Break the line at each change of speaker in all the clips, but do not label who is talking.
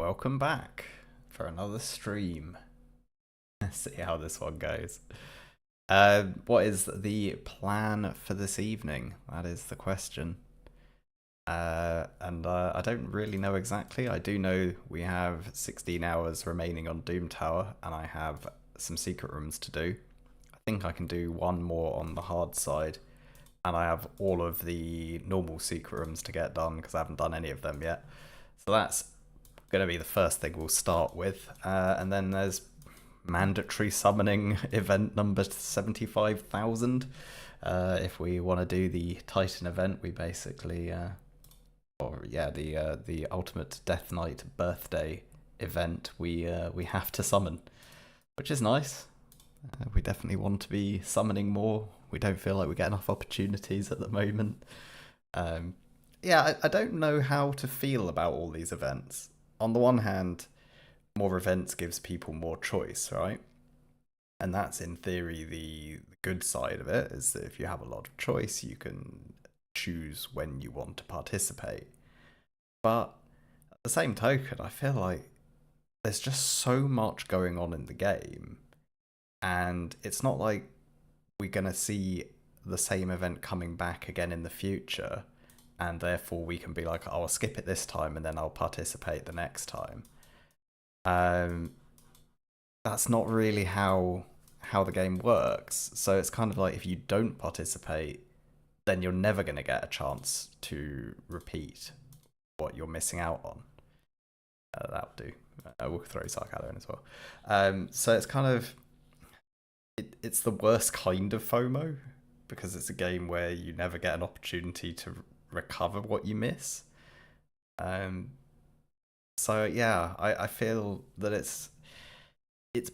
welcome back for another stream. Let's see how this one goes. What is the plan for this evening? That is the question. And I don't really know exactly. I do know we have 16 hours remaining on Doom Tower, and I have some secret rooms to do. I think I can do one more on the hard side, and I have all of the normal secret rooms to get done because I haven't done any of them yet. So that's going to be the first thing we'll start with. And then there's mandatory summoning event number 75,000. If we want to do the Titan event, we basically, the Ultimate Death Knight birthday event, we have to summon, which is nice. We definitely want to be summoning more. We don't feel like we get enough opportunities at the moment. I don't know how to feel about all these events. On the one hand, more events gives people more choice, right? And that's in theory the good side of it, is that if you have a lot of choice, you can choose when you want to participate. But at the same token, I feel like there's just so much going on in the game, and it's not like we're going to see the same event coming back again in the future, and therefore we can be like, oh, I'll skip it this time and then I'll participate the next time. That's not really how the game works. So it's kind of like if you don't participate, then you're never going to get a chance to repeat what you're missing out on. That'll do. We'll throw Sarkado in as well. So it's kind of it's the worst kind of FOMO, because it's a game where you never get an opportunity to recover what you miss. So yeah, I feel that it's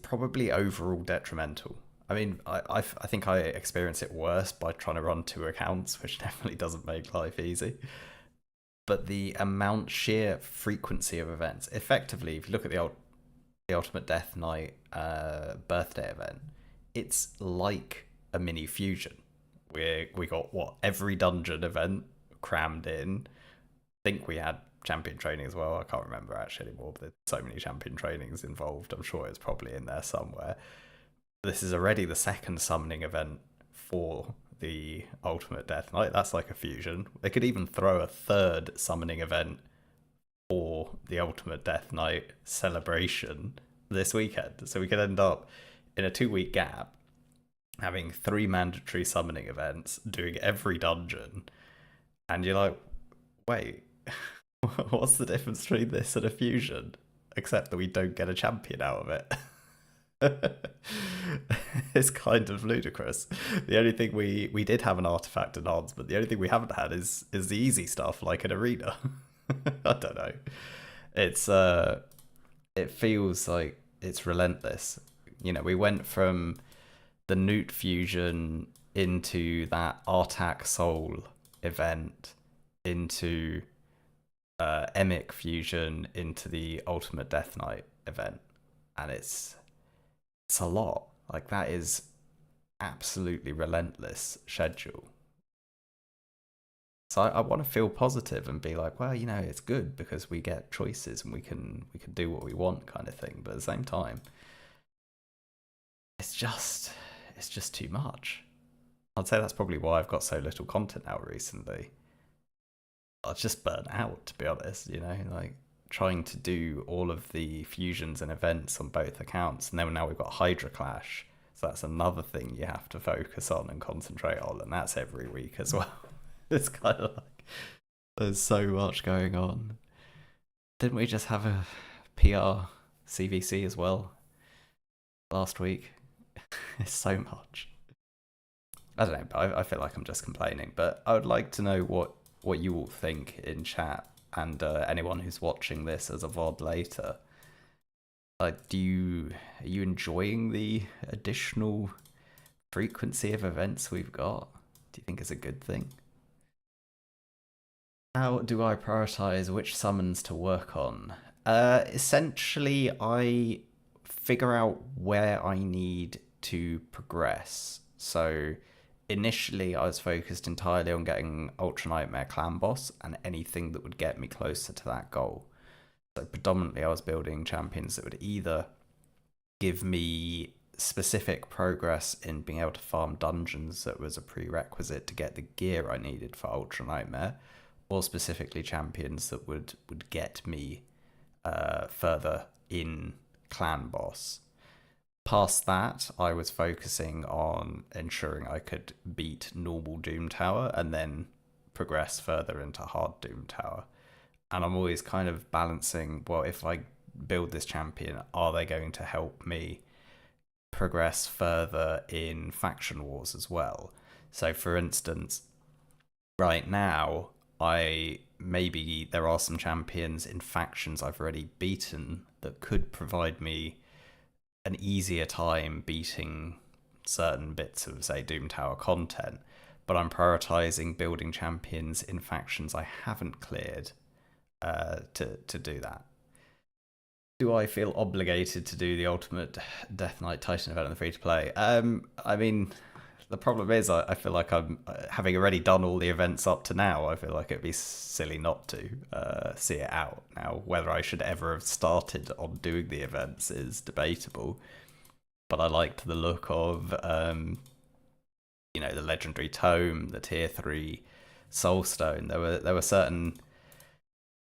probably overall detrimental. I mean, I think I experience it worse by trying to run two accounts, which definitely doesn't make life easy. But the sheer frequency of events, effectively, if you look at the Ultimate Death Knight birthday event, it's like a mini fusion. We got every dungeon event crammed in. I think we had champion training as well. I can't remember actually anymore, but there's so many champion trainings involved. I'm sure it's probably in there somewhere. This is already the second summoning event for the Ultimate Death Knight. That's like a fusion. They could even throw a third summoning event for the Ultimate Death Knight celebration this weekend. So we could end up in a 2-week gap having 3 mandatory summoning events, doing every dungeon, and you're like, wait, what's the difference between this and a fusion? Except that we don't get a champion out of it. It's kind of ludicrous. The only thing we did have an artifact enhancement. The only thing we haven't had is the easy stuff, like an arena. I don't know. It's it feels like it's relentless. You know, we went from the Newt fusion into that Artak Soul event, into Emic fusion, into the Ultimate Death Knight event, and it's a lot. Like, that is absolutely relentless schedule. So I want to feel positive and be like, well, you know, it's good because we get choices and we can do what we want, kind of thing. But at the same time, it's just too much. I'd say that's probably why I've got so little content out recently. I was just burnt out, to be honest, you know, like trying to do all of the fusions and events on both accounts. And then now we've got Hydra Clash. So that's another thing you have to focus on and concentrate on. And that's every week as well. It's kind of like there's so much going on. Didn't we just have a PR CVC as well last week? It's so much. I don't know, but I feel like I'm just complaining. But I would like to know what you all think in chat, and anyone who's watching this as a VOD later. Like, are you enjoying the additional frequency of events we've got? Do you think it's a good thing? How do I prioritize which summons to work on? Essentially, I figure out where I need to progress. So initially, I was focused entirely on getting Ultra Nightmare Clan Boss and anything that would get me closer to that goal. So predominantly I was building champions that would either give me specific progress in being able to farm dungeons that was a prerequisite to get the gear I needed for Ultra Nightmare, or specifically champions that would get me further in clan boss. Past that, I was focusing on ensuring I could beat normal Doom Tower and then progress further into hard Doom Tower. And I'm always kind of balancing, well, if I build this champion, are they going to help me progress further in faction wars as well? So for instance, right now, maybe there are some champions in factions I've already beaten that could provide me an easier time beating certain bits of, say, Doom Tower content, but I'm prioritizing building champions in factions I haven't cleared to do that. Do I feel obligated to do the Ultimate Death Knight Titan event in the free-to-play? I mean, the problem is I feel like I'm, having already done all the events up to now, I feel like it'd be silly not to see it out. Now, whether I should ever have started on doing the events is debatable, but I liked the look of, you know, the Legendary Tome, the Tier 3 Soulstone. There were certain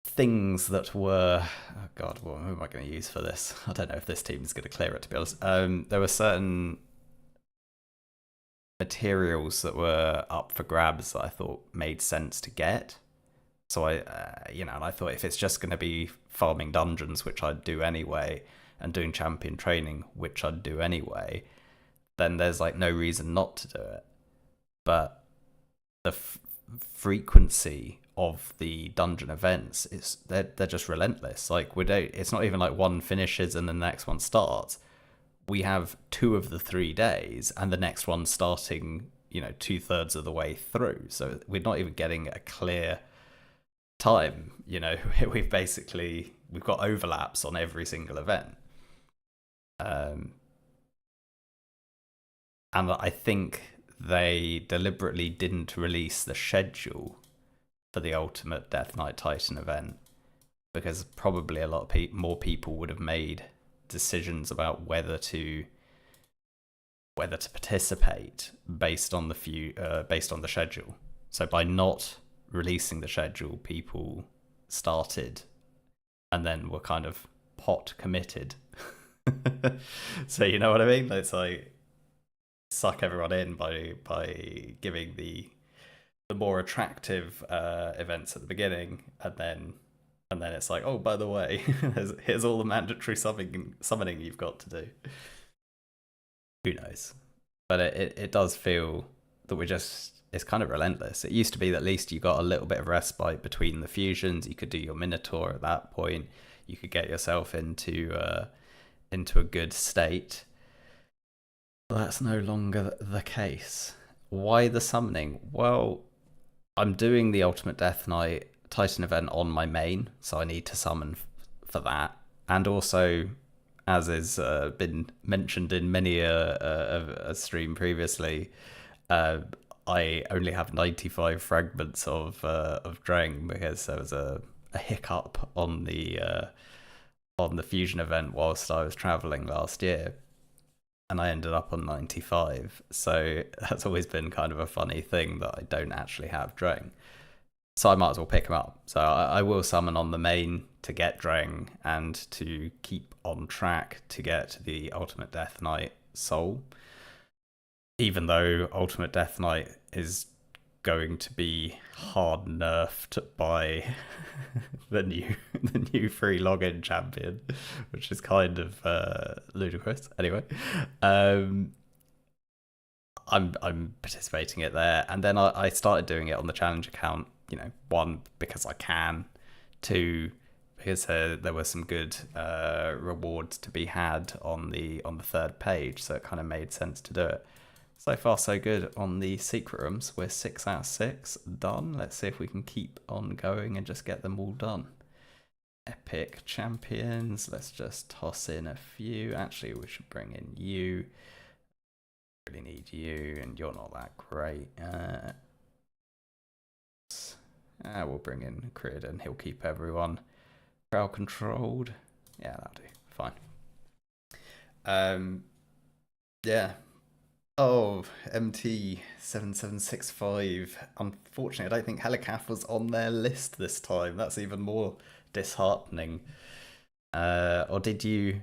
things that were, oh god, what am I going to use for this? I don't know if this team is going to clear it, to be honest. There were certain materials that were up for grabs that I thought made sense to get. So and I thought if it's just going to be farming dungeons, which I'd do anyway, and doing champion training, which I'd do anyway, then there's like no reason not to do it. But the frequency of the dungeon events, they're just relentless. Like it's not even like one finishes and the next one starts. We have 2 of the 3 days, and the next one starting, 2/3 of the way through. So we're not even getting a clear time. We've got overlaps on every single event. And I think they deliberately didn't release the schedule for the Ultimate Death Knight Titan event because probably a lot of more people would have made decisions about whether to participate based on the schedule. So by not releasing the schedule, people started and then were kind of pot committed. So you know what I mean? It's like suck everyone in by giving the more attractive events at the beginning, and then it's like, oh, by the way, here's all the mandatory summoning you've got to do. Who knows? But it does feel that it's kind of relentless. It used to be that at least you got a little bit of respite between the fusions. You could do your Minotaur at that point. You could get yourself into a good state. But that's no longer the case. Why the summoning? Well, I'm doing the Ultimate Death Knight Titan event on my main, so I need to summon for that. And also, as has been mentioned in many a stream previously, I only have 95 fragments of Dreng because there was a hiccup on the fusion event whilst I was traveling last year, and I ended up on 95. So that's always been kind of a funny thing that I don't actually have Dreng. So I might as well pick him up. So I will summon on the main to get Dreng and to keep on track to get the Ultimate Death Knight Soul. Even though Ultimate Death Knight is going to be hard nerfed by the new free login champion, which is kind of ludicrous. Anyway, I'm participating it there, and then I started doing it on the challenge account. 1, because I can, 2, because there were some good rewards to be had on the 3rd page, so it kind of made sense to do it. So far, so good on the secret rooms. We're 6 out of 6 done. Let's see if we can keep on going and just get them all done. Epic champions. Let's just toss in a few. Actually, we should bring in you. Really need you, and you're not that great. We'll bring in Crid, and he'll keep everyone. Crowd controlled. Yeah, that'll do. Fine. Um, yeah. Oh, MT7765. Unfortunately, I don't think Helicath was on their list this time. That's even more disheartening. Or did you?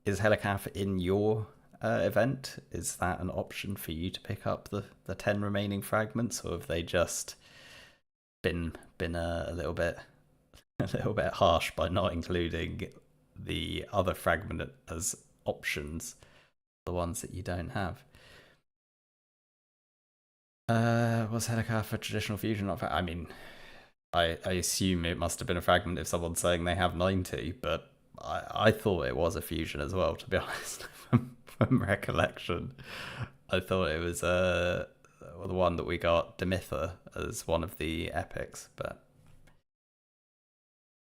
Is Helicath in your event? Is that an option for you to pick up the 10 remaining fragments, or have they just been a little bit a little bit harsh by not including the other fragment as options, the ones that you don't have? Was Helicath a traditional fusion? Not I mean, I assume it must have been a fragment if someone's saying they have 90, but I thought it was a fusion as well, to be honest, from recollection. I thought it was the one that we got, Demitha, as one of the epics, but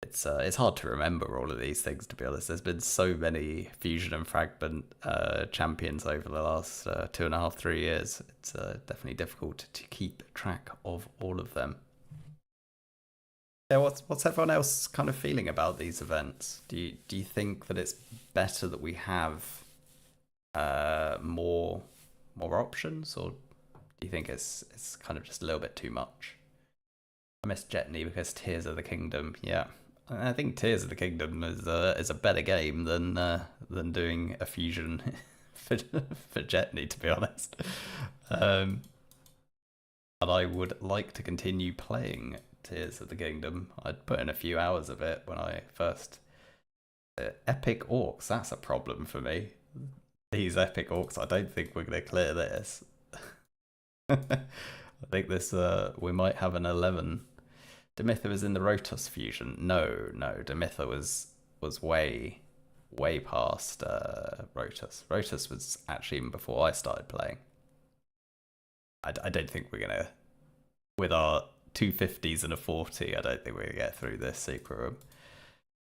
it's hard to remember all of these things, to be honest. There's been so many fusion and fragment champions over the last 2.5, 3 years. It's definitely difficult to keep track of all of them. Yeah, what's everyone else kind of feeling about these events? Do you think that it's better that we have more options, or do you think it's kind of just a little bit too much? I miss Jetney because Tears of the Kingdom. Yeah, I think Tears of the Kingdom is a better game than doing a fusion for Jetney, to be honest. Um, and I would like to continue playing Tears of the Kingdom. I'd put in a few hours of it when I first. Epic Orcs, that's a problem for me. These Epic Orcs, I don't think we're going to clear this. I think this, we might have an 11. Demitha was in the Rotos fusion. No, Demitha was way past Rotos. Rotos was actually even before I started playing. I don't think we're going to, with our 250s and a 40, I don't think we're going to get through this secret room.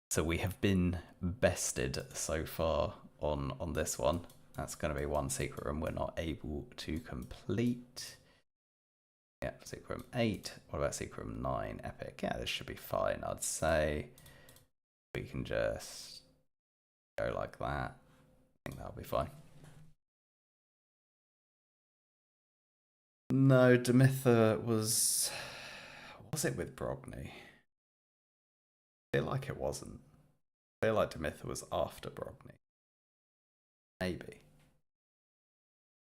So we have been bested so far on this one. That's going to be one secret room we're not able to complete. Yeah, secret room 8. What about secret room 9? Epic. Yeah, this should be fine, I'd say. We can just go like that. I think that'll be fine. No, Demitha was it with Brogni? I feel like it wasn't. I feel like Demitha was after Brogni. Maybe.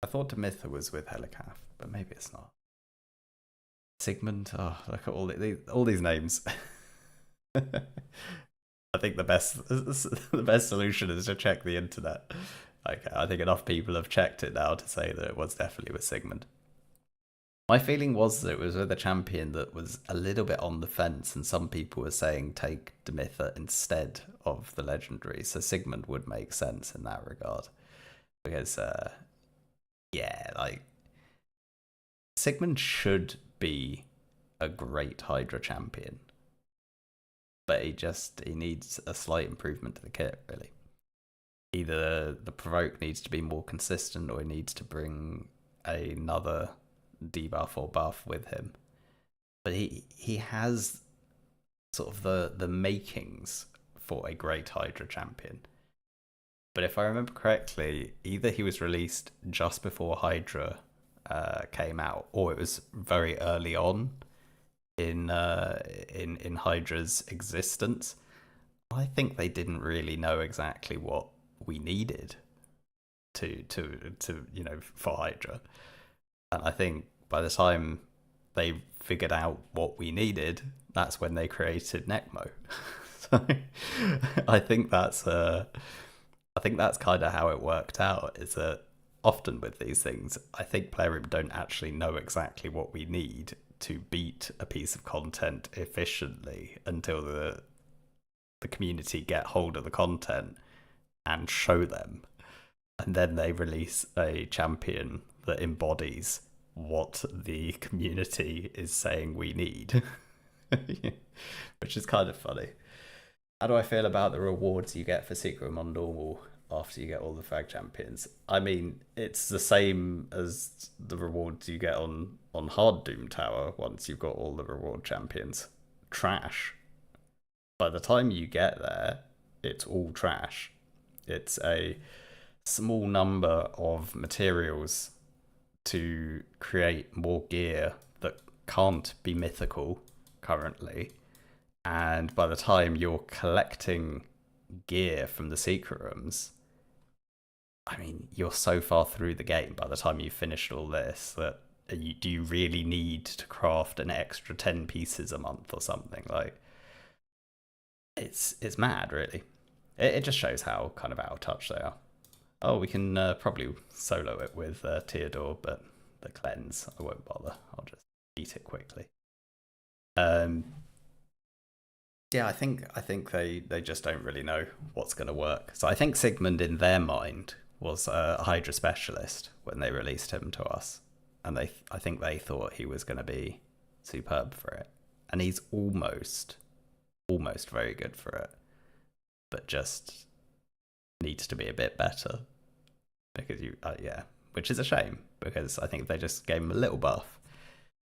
I thought Demitha was with Helicath, but maybe it's not. Sigmund. Oh, look at all these names. I think the best solution is to check the internet. Okay, I think enough people have checked it now to say that it was definitely with Sigmund. My feeling was that it was with a champion that was a little bit on the fence, and some people were saying take Demitha instead of the legendary. So Sigmund would make sense in that regard, because yeah, like Sigmund should be a great Hydra champion, but he needs a slight improvement to the kit, really. Either the provoke needs to be more consistent, or he needs to bring another debuff or buff with him. But he has sort of the makings for a great Hydra champion. But if I remember correctly, either he was released just before Hydra came out, or it was very early on in Hydra's existence. I think they didn't really know exactly what we needed to for Hydra, and I think by the time they figured out what we needed, that's when they created Necmo. So I think that's kind of how it worked out. Is that often with these things, I think Playroom don't actually know exactly what we need to beat a piece of content efficiently until the community get hold of the content and show them, and then they release a champion that embodies what the community is saying we need. Which is kind of funny. How do I feel about the rewards you get for Secret Room on normal after you get all the frag champions? I mean, it's the same as the rewards you get on Hard Doom Tower once you've got all the reward champions. Trash. by the time you get there, it's all trash. It's a small number of materials to create more gear that can't be mythical currently. And by the time you're collecting gear from the secret rooms, I mean, you're so far through the game by the time you've finished all this that do you really need to craft an extra 10 pieces a month or something? Like, it's mad, really. It just shows how kind of out of touch they are. Oh, we can probably solo it with Theodore, but the cleanse, I won't bother. I'll just beat it quickly. Yeah, I think they just don't really know what's going to work. So I think Sigmund, in their mind, was a Hydra specialist when they released him to us, and I think they thought he was going to be superb for it, and he's almost very good for it, but just needs to be a bit better because which is a shame because I think if they just gave him a little buff,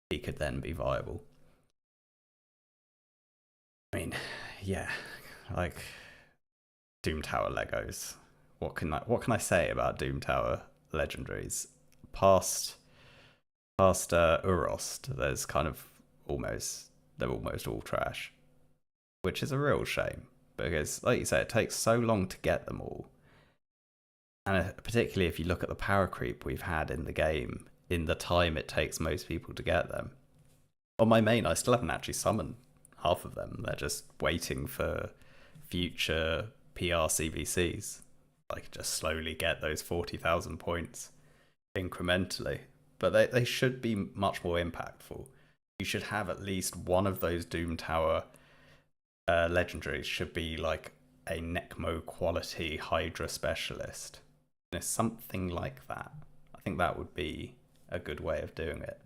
he could then be viable. I mean, yeah, like Doom Tower Legos. What can I say about Doom Tower legendaries? Past Urost, there's kind of they're almost all trash, which is a real shame because, like you say, it takes so long to get them all, and particularly if you look at the power creep we've had in the game, in the time it takes most people to get them. On my main, I still haven't actually summoned half of them. They're just waiting for future PR CVCs. I could just slowly get those 40,000 points incrementally. But they should be much more impactful. You should have at least one of those Doom Tower legendaries should be like a Necmo quality Hydra specialist. Something like that. I think that would be a good way of doing it.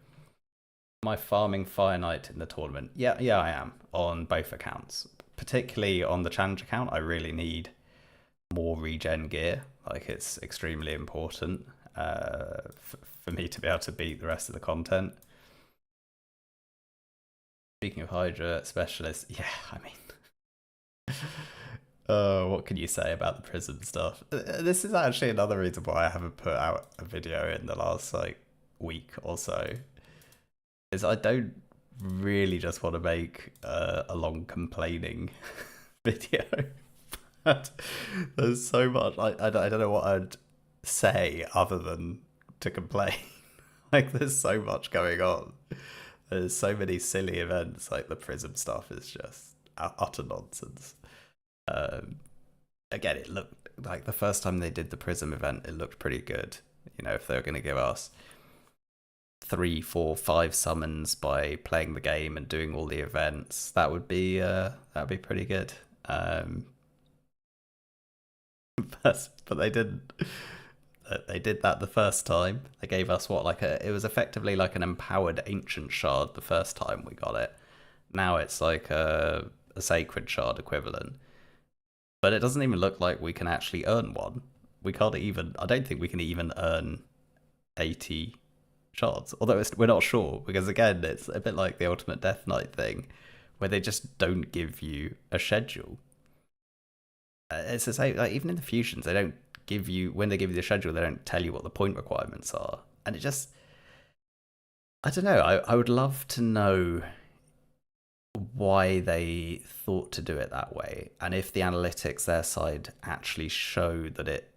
Am I farming Fire Knight in the tournament? Yeah, I am on both accounts. Particularly on the challenge account, I really need more regen gear. Like, it's extremely important for me to be able to beat the rest of the content. Speaking of Hydra specialists, yeah, I mean, what can you say about the Prism stuff? This is actually another reason why I haven't put out a video in the last week or so. Is I don't really just want to make a long complaining video. But there's so much. I don't know what I'd say other than to complain. Like, there's so much going on. There's so many silly events. Like, the Prism stuff is just utter nonsense. Again, it looked like the first time they did the Prism event, it looked pretty good. You know, if they were going to give us 3, 4, 5 summons by playing the game and doing all the events, that would be pretty good. But they didn't. They did that the first time. They gave us it was effectively like an empowered ancient shard the first time we got it. Now it's like a sacred shard equivalent. But it doesn't even look like we can actually earn one. We can't even. I don't think we can even earn 80 shards. Although we're not sure, because again, it's a bit like the Ultimate Death Knight thing, where they just don't give you a schedule. It's the same. Like, even in the fusions, they don't give you, when they give you the schedule, they don't tell you what the point requirements are, and it just, I don't know. I would love to know why they thought to do it that way, and if the analytics their side actually show that it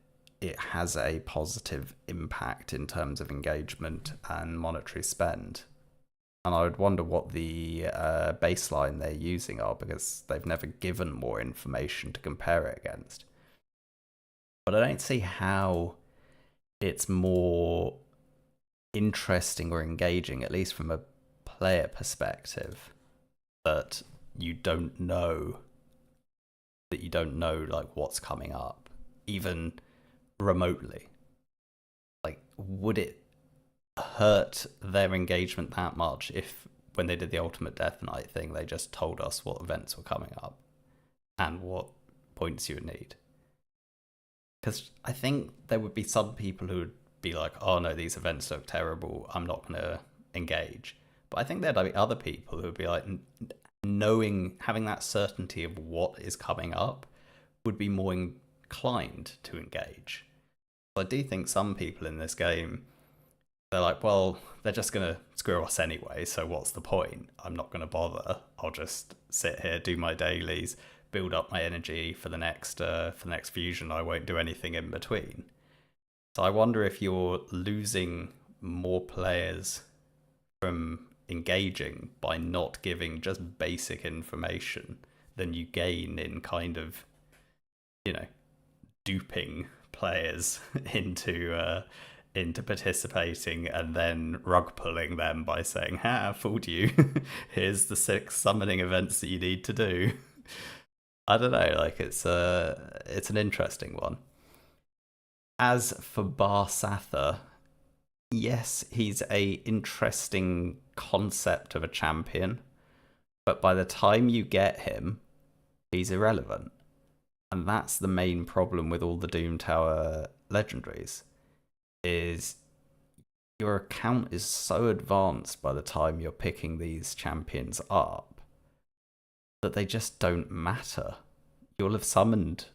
has a positive impact in terms of engagement and monetary spend. And I would wonder what the baseline they're using are, because they've never given more information to compare it against. But I don't see how it's more interesting or engaging, at least from a player perspective, that you don't know like what's coming up, even remotely. Like, would it hurt their engagement that much if, when they did the Ultimate Death Knight thing, they just told us what events were coming up and what points you would need? Because I think there would be some people who would be like, oh no, these events look terrible, I'm not going to engage. But I think there'd be other people who would be like, having that certainty of what is coming up would be more inclined to engage. I do think some people in this game, they're like, well, they're just going to screw us anyway, so what's the point? I'm not going to bother. I'll just sit here, do my dailies, build up my energy for the next fusion. I won't do anything in between. So I wonder if you're losing more players from engaging by not giving just basic information than you gain in kind of, duping players into participating and then rug pulling them by saying, "Ha, fooled you. Here's the 6 summoning events that you need to do." I don't know, like it's an interesting one. As for Barsatha, yes, he's a interesting concept of a champion, but by the time you get him, he's irrelevant. And that's the main problem with all the Doom Tower legendaries, is your account is so advanced by the time you're picking these champions up that they just don't matter. You'll have summoned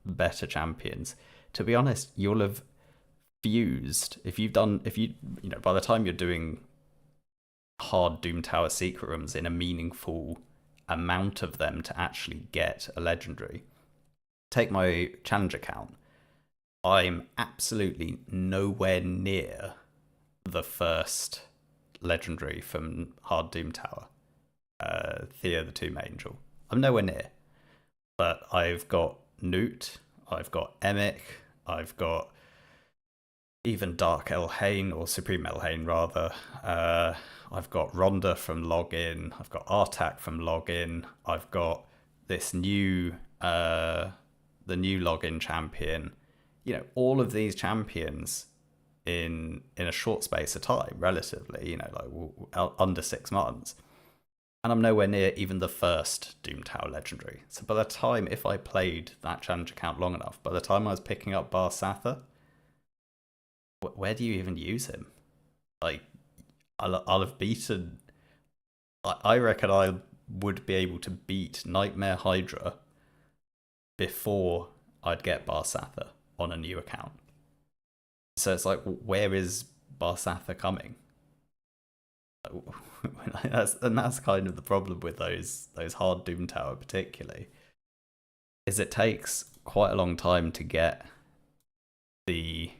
better champions. To be honest, you'll have fused by the time you're doing hard Doom Tower secret rooms in a meaningful amount of them to actually get a legendary. Take my challenge account. I'm absolutely nowhere near the first legendary from hard Doom Tower, Thea the Tomb Angel. I'm nowhere near, but I've got Newt, I've got Emic, I've got even Dark Elhain, or Supreme Elhain rather. I've got Rhonda from Login. I've got Artak from Login. I've got this new, the new Login champion. All of these champions in a short space of time, relatively. Under 6 months, and I'm nowhere near even the first Doom Tower legendary. So by the time, if I played that challenge account long enough, by the time I was picking up Barsatha, where do you even use him? Like, I'll have beaten. I reckon I would be able to beat Nightmare Hydra before I'd get Barsatha on a new account. So it's like, where is Barsatha coming? That's kind of the problem with those hard Doom Tower particularly, is it takes quite a long time to get the,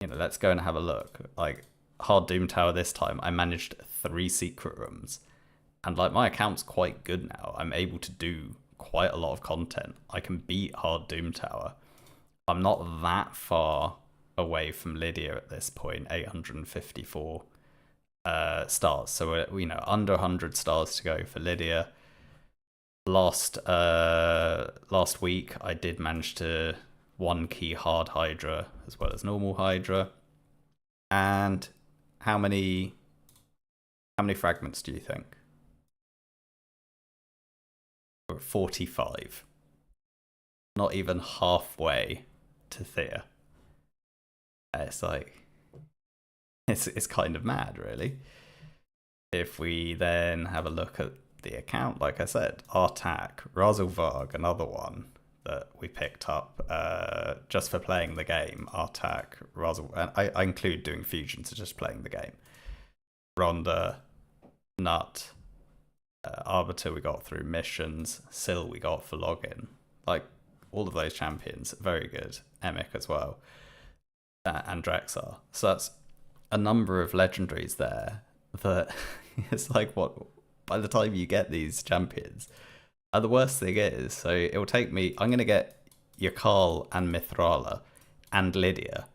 let's go and have a look. Like, hard Doom Tower this time, I managed 3 secret rooms, and like my account's quite good now. I'm able to do quite a lot of content. I can beat hard Doom Tower. I'm not that far away from Lydia at this point, 854 stars. So we're, under 100 stars to go for Lydia. Last week, I did manage to 1 key hard Hydra as well as normal Hydra. And how many fragments do you think? We're at 45. Not even halfway to Thea. It's like, it's kind of mad, really. If we then have a look at the account, like I said, Artak, Razelvarg, another one that we picked up just for playing the game. Artak, Razelvarg, and I include doing fusions, so just playing the game. Rhonda, Nut, Arbiter we got through missions, Syl we got for login. Like, all of those champions, very good. Emic as well. And Drexar. So that's a number of legendaries there that it's like, what, by the time you get these champions, and the worst thing is, so it will take me, I'm going to get Yakal and Mithrala and Lydia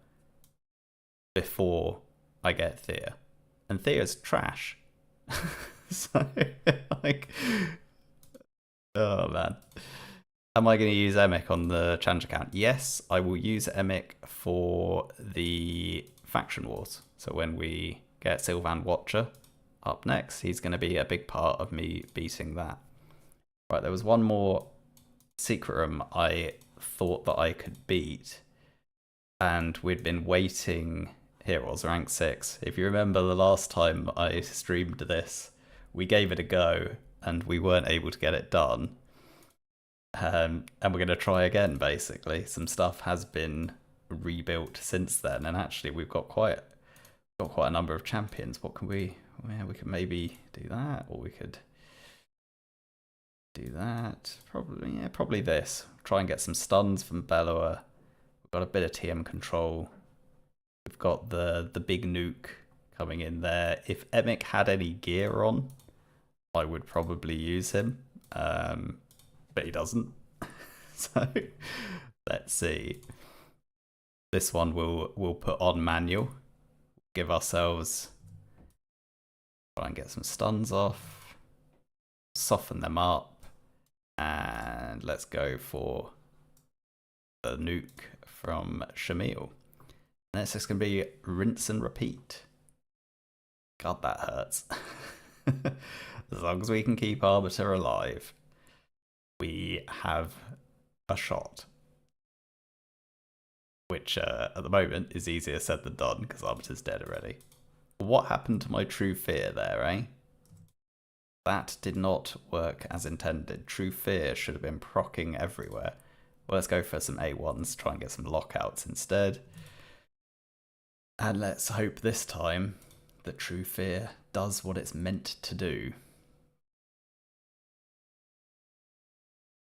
before I get Thea. And Thea's trash. So, like, oh man. Am I going to use Emic on the challenge account? Yes, I will use Emic for the faction wars. So when we get Sylvan Watcher up next, he's going to be a big part of me beating that. Right, there was one more secret room I thought that I could beat, and we'd been waiting. Here it was, rank 6. If you remember the last time I streamed this, we gave it a go, and we weren't able to get it done. And we're going to try again, basically. Some stuff has been rebuilt since then, and actually we've got quite a number of champions. What can we... Well, we could maybe do that, or we could do that. Probably this. Try and get some stuns from Bellower. We've got a bit of TM control. We've got the big nuke coming in there. If Emic had any gear on, I would probably use him. But he doesn't. So let's see. This one we'll put on manual. Give ourselves... Try and get some stuns off. Soften them up. And let's go for the nuke from Shamil. And it's just going to be rinse and repeat. God, that hurts. As long as we can keep Arbiter alive, we have a shot. Which, at the moment, is easier said than done, because Arbiter's dead already. What happened to my True Fear there, eh? That did not work as intended. True Fear should have been proccing everywhere. Well, let's go for some A1s, try and get some lockouts instead. And let's hope this time that True Fear does what it's meant to do.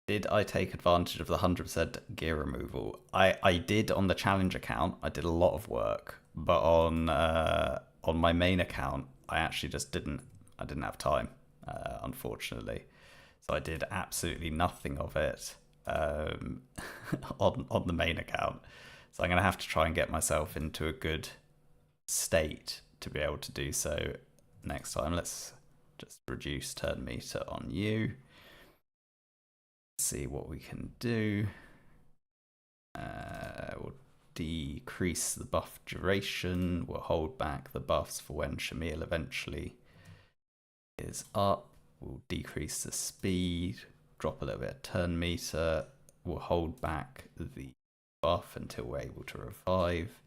Did I take advantage of the 100% gear removal? I did on the challenge account. I did a lot of work, but on my main account, I actually just didn't have time, unfortunately. So I did absolutely nothing of it on the main account. So I'm going to have to try and get myself into a good state to be able to do so next time. Let's just reduce turn meter on you. See what we can do. We'll decrease the buff duration. We'll hold back the buffs for when Shamil eventually is up. We'll decrease the speed, drop a little bit of turn meter. We'll hold back the buff until we're able to revive.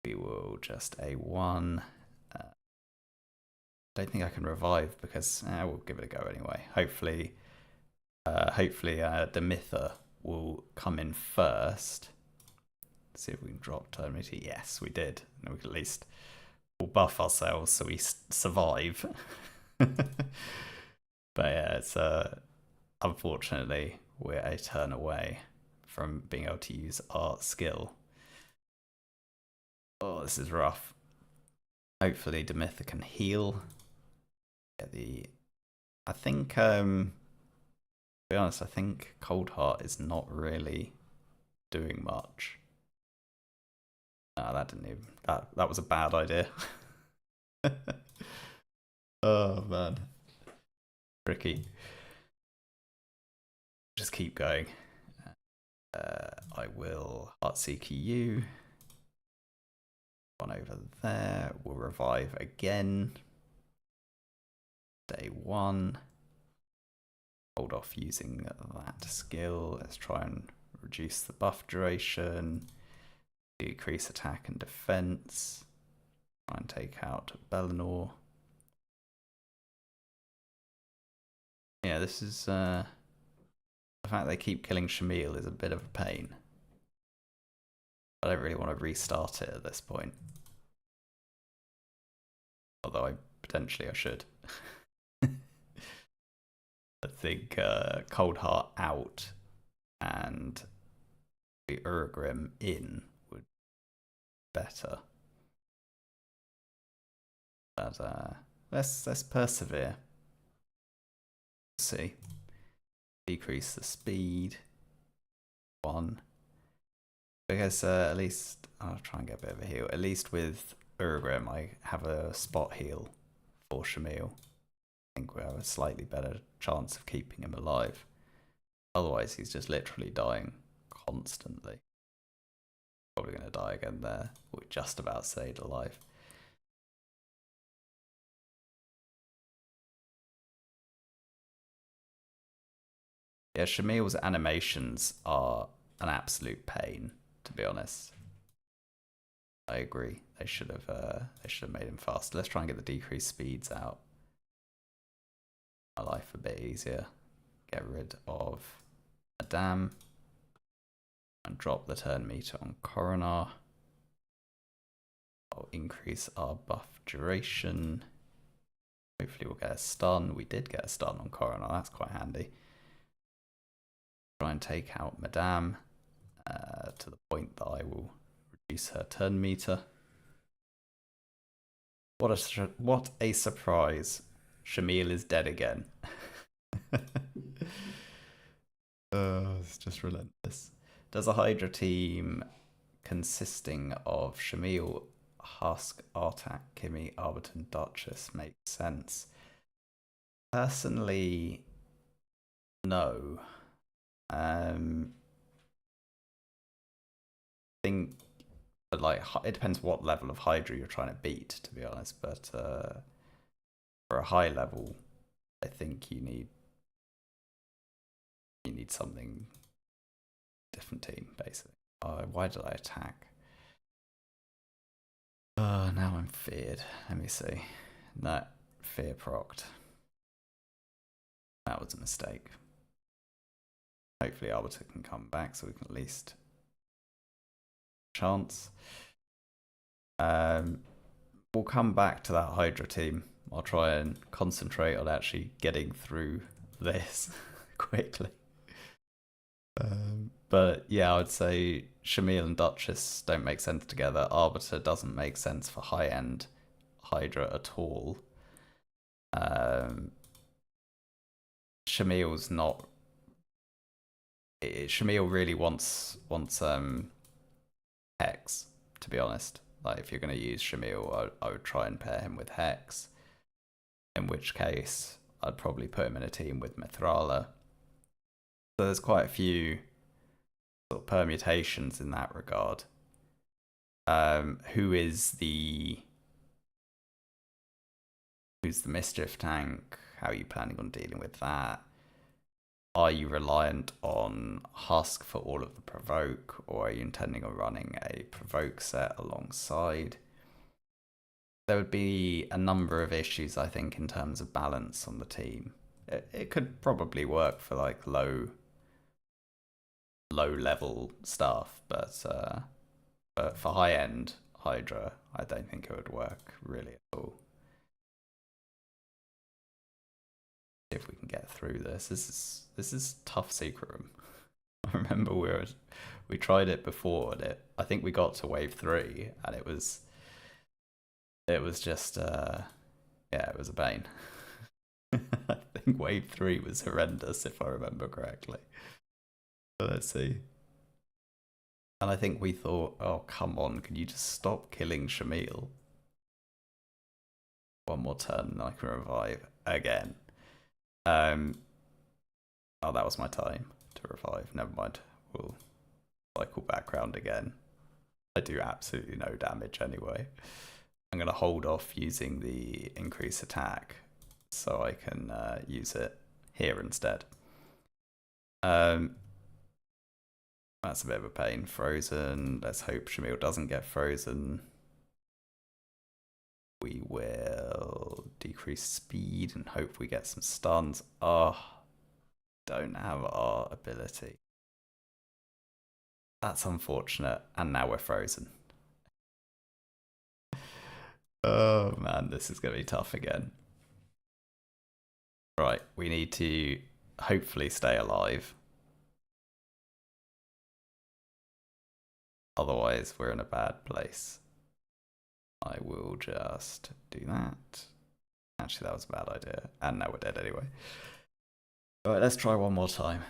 We will just A1. Don't think I can revive because we'll give it a go anyway. Hopefully Demitha will come in first. Let's see if we can drop turn meter. Yes, we did. And we can at least we'll buff ourselves so we survive. But yeah, it's unfortunately we're a turn away from being able to use our skill. Oh, this is rough. Hopefully Demitha can heal. I think to be honest, I think Cold Heart is not really doing much. No, that didn't even... That was a bad idea. Oh, man. Tricky. Just keep going. I will Heartseeker you. One over there. We'll revive again. Day 1. Hold off using that skill. Let's try and reduce the buff duration. Decrease attack and defense. Try and take out Bellinor. Yeah, this is the fact they keep killing Shamil is a bit of a pain. I don't really want to restart it at this point. Although potentially I should. I think Cold Heart out and the Urgrim in would be better. But let's persevere. Let's see. Decrease the speed. 1. Because at least I'll try and get a bit of a heal. At least with Urgrim I have a spot heal for Shamil. I think we have a slightly better chance of keeping him alive. Otherwise he's just literally dying constantly. Probably going to die again there. We're just about stayed alive. Yeah, Shamil's animations are an absolute pain, to be honest. I agree. They should have made him faster. Let's try and get the decreased speeds out. my life a bit easier. Get rid of Madame and drop the turn meter on Coronar. I'll increase our buff duration. Hopefully we'll get a stun. We did get a stun on Coronar, that's quite handy. Try and take out Madame to the point that I will reduce her turn meter. What a surprise. Shamil is dead again. It's just relentless. Does a Hydra team consisting of Shamil, Husk, Artak, Kimmy, Arbiton, Duchess make sense? Personally, no. Think, but like, it depends what level of Hydra you're trying to beat, to be honest. But for a high level, I think you need something different team, basically. Why did I attack? Now I'm feared. Let me see. No, fear procced. That was a mistake. Hopefully Arbiter can come back so we can at least chance. We'll come back to that Hydra team. I'll try and concentrate on actually getting through this quickly. But yeah, I would say Shamil and Duchess don't make sense together. Arbiter doesn't make sense for high-end Hydra at all. Shamil's not... Shamil really wants Hex, to be honest. Like, if you're going to use Shamil, I would try and pair him with Hex. In which case, I'd probably put him in a team with Mithrala. So there's quite a few sort of permutations in that regard. Who's the Mischief tank? How are you planning on dealing with that? Are you reliant on Husk for all of the provoke, or are you intending on running a provoke set alongside? There would be a number of issues, I think, in terms of balance on the team. It could probably work for like low level stuff, but for high end Hydra, I don't think it would work really at all. See if we can get through this. This is tough secret room. I remember we tried it before, and I think we got to wave 3, and it was just yeah, it was a pain. I think wave 3 was horrendous, if I remember correctly. But let's see. And I think we thought, oh, come on, can you just stop killing Shamil? One more turn and I can revive again. Oh, that was my time to revive. Never mind. We'll cycle back round again. I do absolutely no damage anyway. I'm going to hold off using the increase attack so I can use it here instead. That's a bit of a pain. Frozen. Let's hope Shamil doesn't get frozen. We will decrease speed and hope we get some stuns. Oh, don't have our ability. That's unfortunate. And now we're frozen. Oh man, this is going to be tough again. Right, we need to hopefully stay alive. Otherwise, we're in a bad place. I will just do that. Actually, that was a bad idea. And now we're dead anyway. Alright, let's try one more time.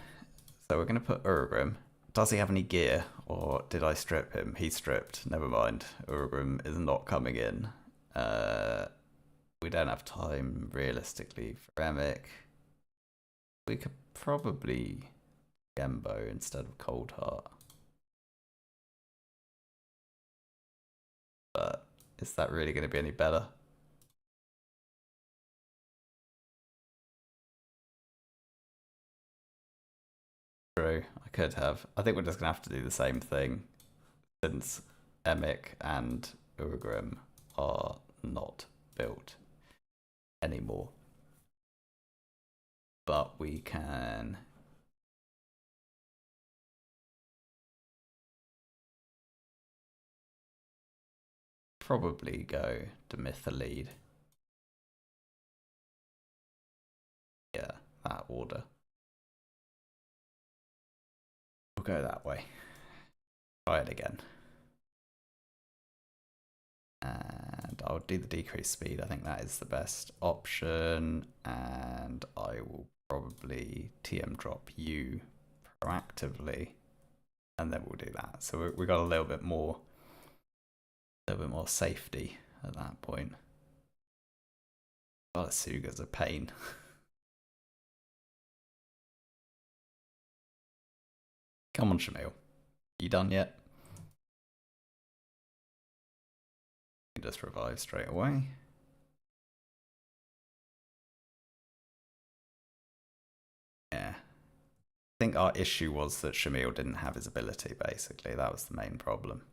So we're going to put Urugrim. Does he have any gear? Or did I strip him? He stripped. Never mind. Urugrim is not coming in. We don't have time, realistically, for Emic. We could probably Gembo instead of Coldheart. But is that really going to be any better? True, I could have. I think we're just going to have to do the same thing since Emic and Urugrim are not built anymore. but we can probably go Demytha lead. Yeah, that order. We'll go that way. Try it again. And I'll do the decreased speed. I think that is the best option. And I will probably TM drop you proactively. And then we'll do that. So we got a little bit more safety at that point. Oh, Suga's a pain. Come on, Shamil. You done yet? You just revive straight away. Yeah. I think our issue was that Shamil didn't have his ability, basically. That was the main problem.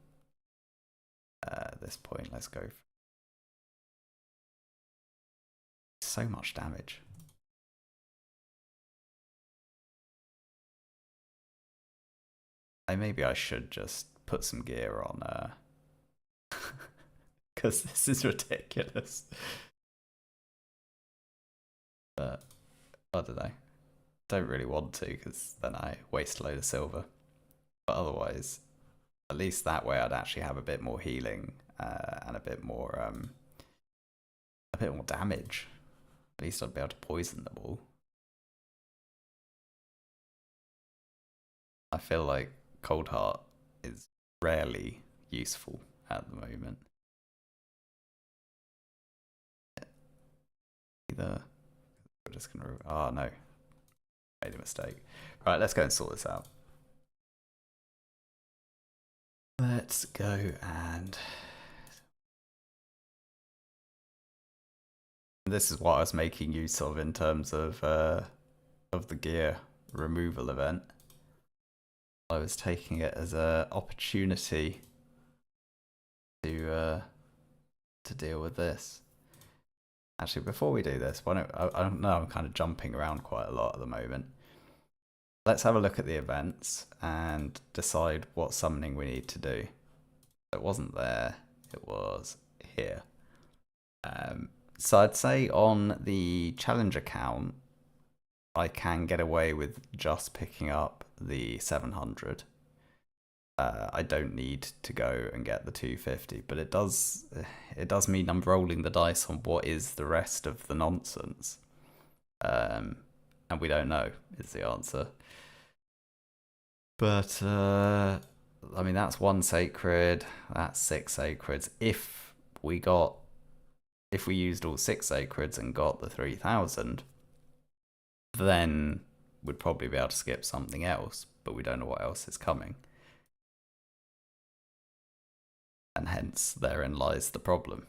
At this point, let's go. So much damage. Maybe I should just put some gear on, because this is ridiculous. But I don't know. Don't really want to, because then I waste a load of silver. But otherwise, at least that way I'd actually have a bit more healing and a bit more damage. At least I'd be able to poison them all. I feel like Cold Heart is rarely useful at the moment. Either we're just gonna. Oh no, made a mistake. Right, let's go and sort this out. Let's go and. This is what I was making use of in terms of the gear removal event. I was taking it as an opportunity to deal with this. Actually, before we do this, why don't I don't know, I'm kind of jumping around quite a lot at the moment. Let's have a look at the events and decide what summoning we need to do. It wasn't there, it was here. So I'd say on the challenge account, I can get away with just picking up the 700. I don't need to go and get the 250, but it does mean I'm rolling the dice on what is the rest of the nonsense. And we don't know is the answer. But I mean, that's 1 sacred, that's 6 sacreds. If we used all 6 sacreds and got the 3000, then we'd probably be able to skip something else, but we don't know what else is coming. And hence, therein lies the problem.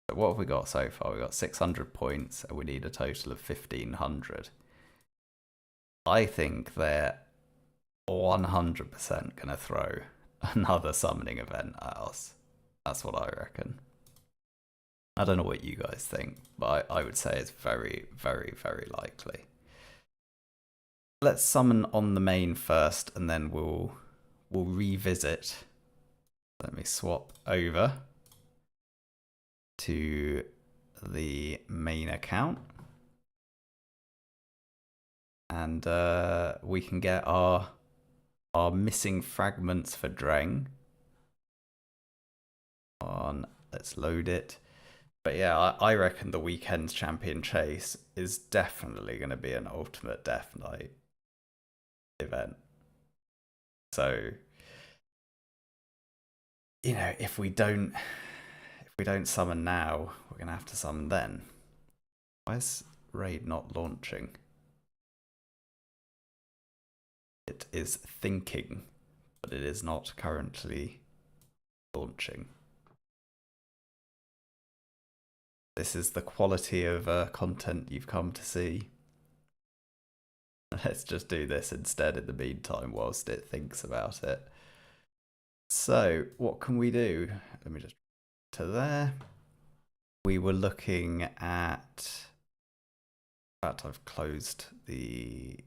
So what have we got so far? We've got 600 points, and we need a total of 1500. I think they're 100% going to throw another summoning event at us. That's what I reckon. I don't know what you guys think, but I would say it's very, very, very likely. Let's summon on the main first, and then we'll revisit. Let me swap over to the main account. And we can get our missing fragments for Dreng on. Let's load it. But yeah, I reckon the weekend's champion chase is definitely going to be an ultimate Death Knight event. So, you know, if we don't summon now, we're going to have to summon then. Why is Raid not launching? It is thinking, but it is not currently launching. This is the quality of content you've come to see. Let's just do this instead in the meantime whilst it thinks about it. So what can we do? Let me just to there. We were looking at fact, I've closed the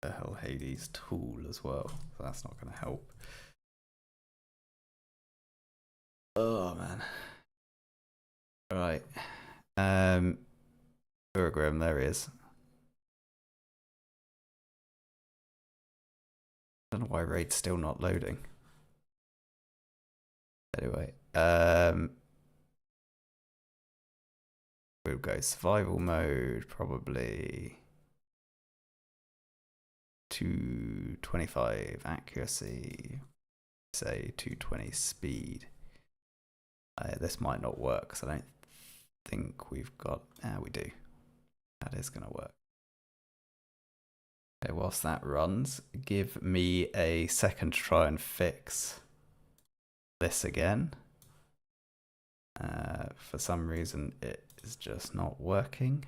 Hell Hades tool as well, so that's not going to help. Oh man. Right. Urgrim, there he is. I don't know why raid's still not loading. Anyway, we'll go survival mode, probably 225 accuracy, say 220 speed. This might not work because I don't think we've got. We do. That is going to work. Okay, whilst that runs, give me a second to try and fix this again. For some reason, it is just not working.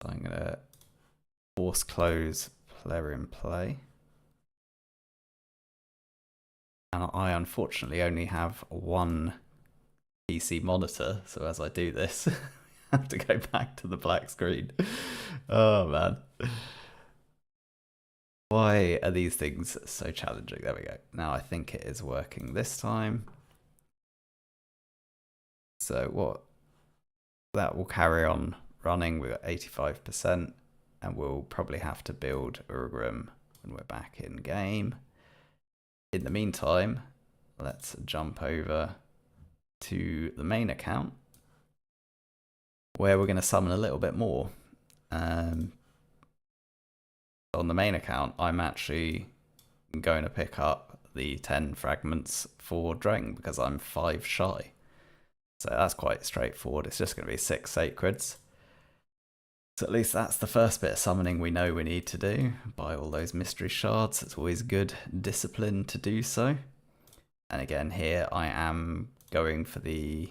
So I'm going to force close player in play. And I unfortunately only have one PC monitor, so as I do this, I have to go back to the black screen. Oh man. Why are these things so challenging? There we go. Now I think it is working this time. So what? That will carry on running. We're at 85%, and we'll probably have to build Urgrim when we're back in game. In the meantime, let's jump over to the main account, where we're going to summon a little bit more. On the main account, I'm actually going to pick up the 10 fragments for Dreng because I'm 5 shy. So that's quite straightforward. It's just going to be 6 sacreds. So at least that's the first bit of summoning we know we need to do. Buy all those mystery shards. It's always good discipline to do so. And again, here I am going for the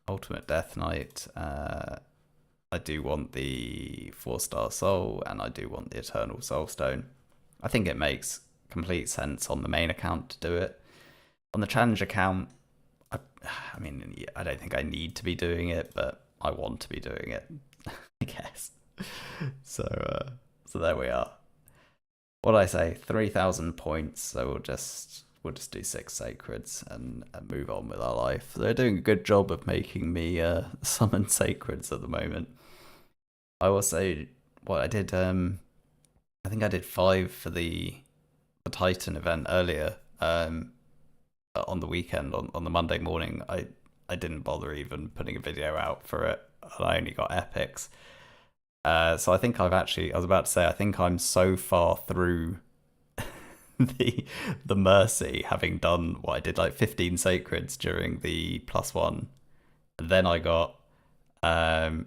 Ultimate Death Knight. I do want the 4-star soul, and I do want the Eternal Soulstone. I think it makes complete sense on the main account to do it. On the challenge account, I mean, I don't think I need to be doing it, but I want to be doing it, I guess. So there we are. What did I say? 3,000 points. So we'll just do 6 sacreds and move on with our life. They're doing a good job of making me summon sacreds at the moment. I will say what I did. I think I did 5 for the Titan event earlier. On the weekend, on the Monday morning, I didn't bother even putting a video out for it, and I only got epics. So I think I was about to say, I think I'm so far through the Mercy, having done what I did, like 15 sacreds during the +1. And then I got, I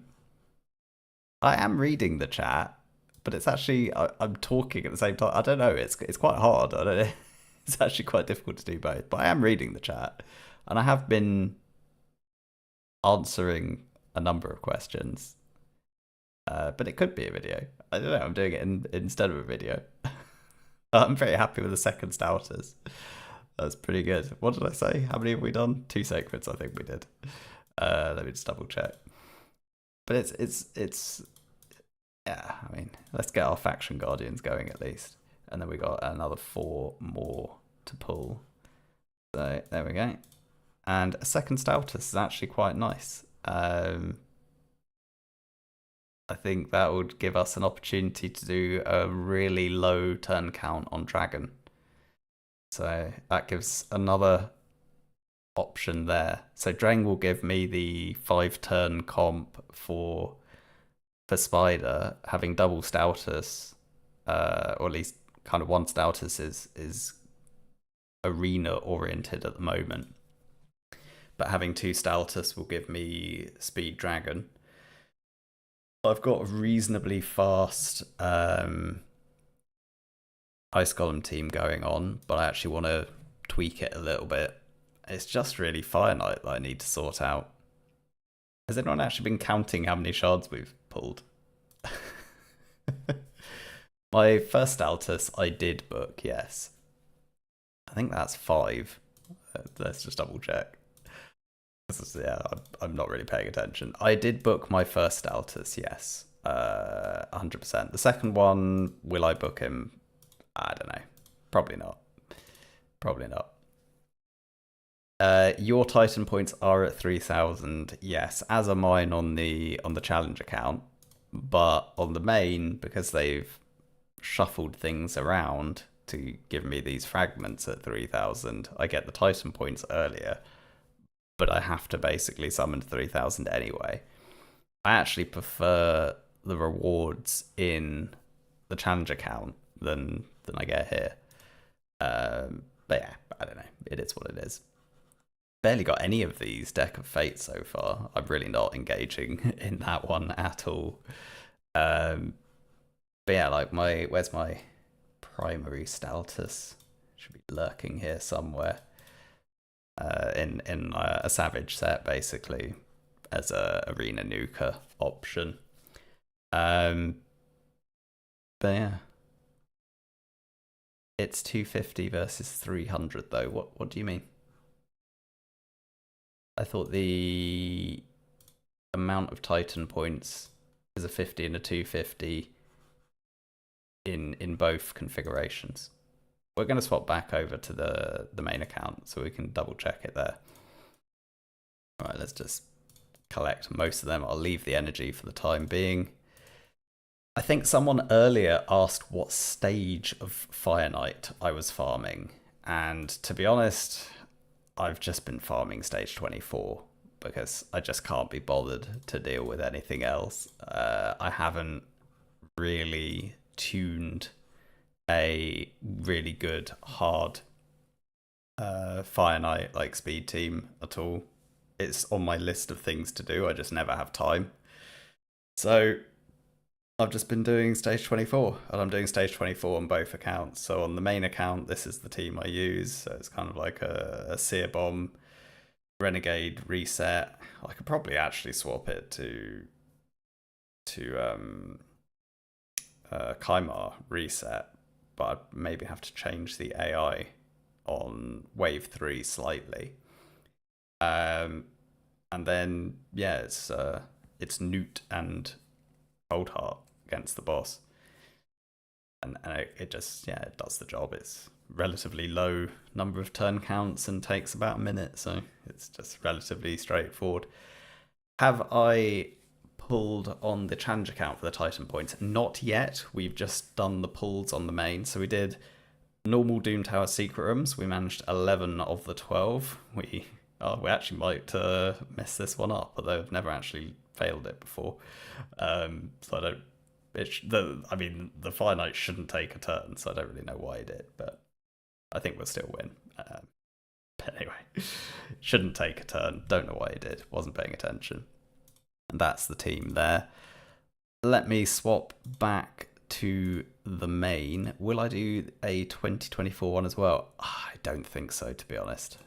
am reading the chat, but it's actually, I'm talking at the same time. I don't know, it's quite hard. I don't know. It's actually quite difficult to do both, but I am reading the chat, and I have been answering a number of questions. But it could be a video. I don't know. I'm doing it instead of a video. I'm very happy with the second Stouters. That's pretty good. What did I say? How many have we done? 2 sacreds, I think we did. Let me just double check. But it's yeah. I mean, let's get our faction guardians going at least, and then we got another 4 more to pull. So there we go. And a second Stoutus is actually quite nice. I think that would give us an opportunity to do a really low turn count on Dragon. So that gives another option there. So Dreng will give me the 5-turn comp for Spider, having double Stoutus, or at least kind of 1 Stoutus is arena oriented at the moment. But having 2 Stoutus will give me Speed Dragon. I've got a reasonably fast Ice Golem team going on, but I actually want to tweak it a little bit. It's just really Fire Knight that I need to sort out. Has anyone actually been counting how many shards we've pulled? My first Altus I did book, yes. I think that's 5. Let's just double check. Yeah, I'm not really paying attention. I did book my first Altus, yes, 100%. The second one, will I book him? I don't know. Probably not. Probably not. Your Titan points are at 3,000. Yes, as are mine on the challenge account, but on the main, because they've shuffled things around to give me these fragments at 3,000, I get the Titan points earlier, but I have to basically summon 3,000 anyway. I actually prefer the rewards in the challenge account than I get here. But yeah, I don't know. It is what it is. Barely got any of these Deck of Fate so far. I'm really not engaging in that one at all. But yeah, like where's my primary Staltus? Should be lurking here somewhere. In a Savage set basically as a Arena Nuka option. But yeah. It's 250 versus 300 though. What do you mean? I thought the amount of Titan points is a 50 and a 250 in both configurations. We're going to swap back over to the main account so we can double check it there. All right, let's just collect most of them. I'll leave the energy for the time being. I think someone earlier asked what stage of Fire Knight I was farming, and to be honest, I've just been farming stage 24 because I just can't be bothered to deal with anything else. I haven't really tuned a really good hard Fire Knight like speed team at all. It's on my list of things to do, I just never have time. So I've just been doing stage 24, and I'm doing stage 24 on both accounts. So on the main account, this is the team I use. So it's kind of like a Seer Bomb, Renegade reset. I could probably actually swap it to Kymar reset, but I'd maybe have to change the AI on wave 3 slightly. And then yeah, it's Newt and Coldheart against the boss, and it just, yeah, it does the job. It's relatively low number of turn counts and takes about a minute, so it's just relatively straightforward. Have I pulled on the challenge account for the Titan points? Not yet. We've just done the pulls on the main. So we did normal Doom Tower secret rooms. We managed 11 of the 12. We actually might mess this one up, although I've never actually failed it before. So I don't. The Fire Knight shouldn't take a turn, so I don't really know why I did, but I think we'll still win. But anyway, shouldn't take a turn. Don't know why I did. Wasn't paying attention. And that's the team there. Let me swap back to the main. Will I do a 2024 one as well? I don't think so, to be honest.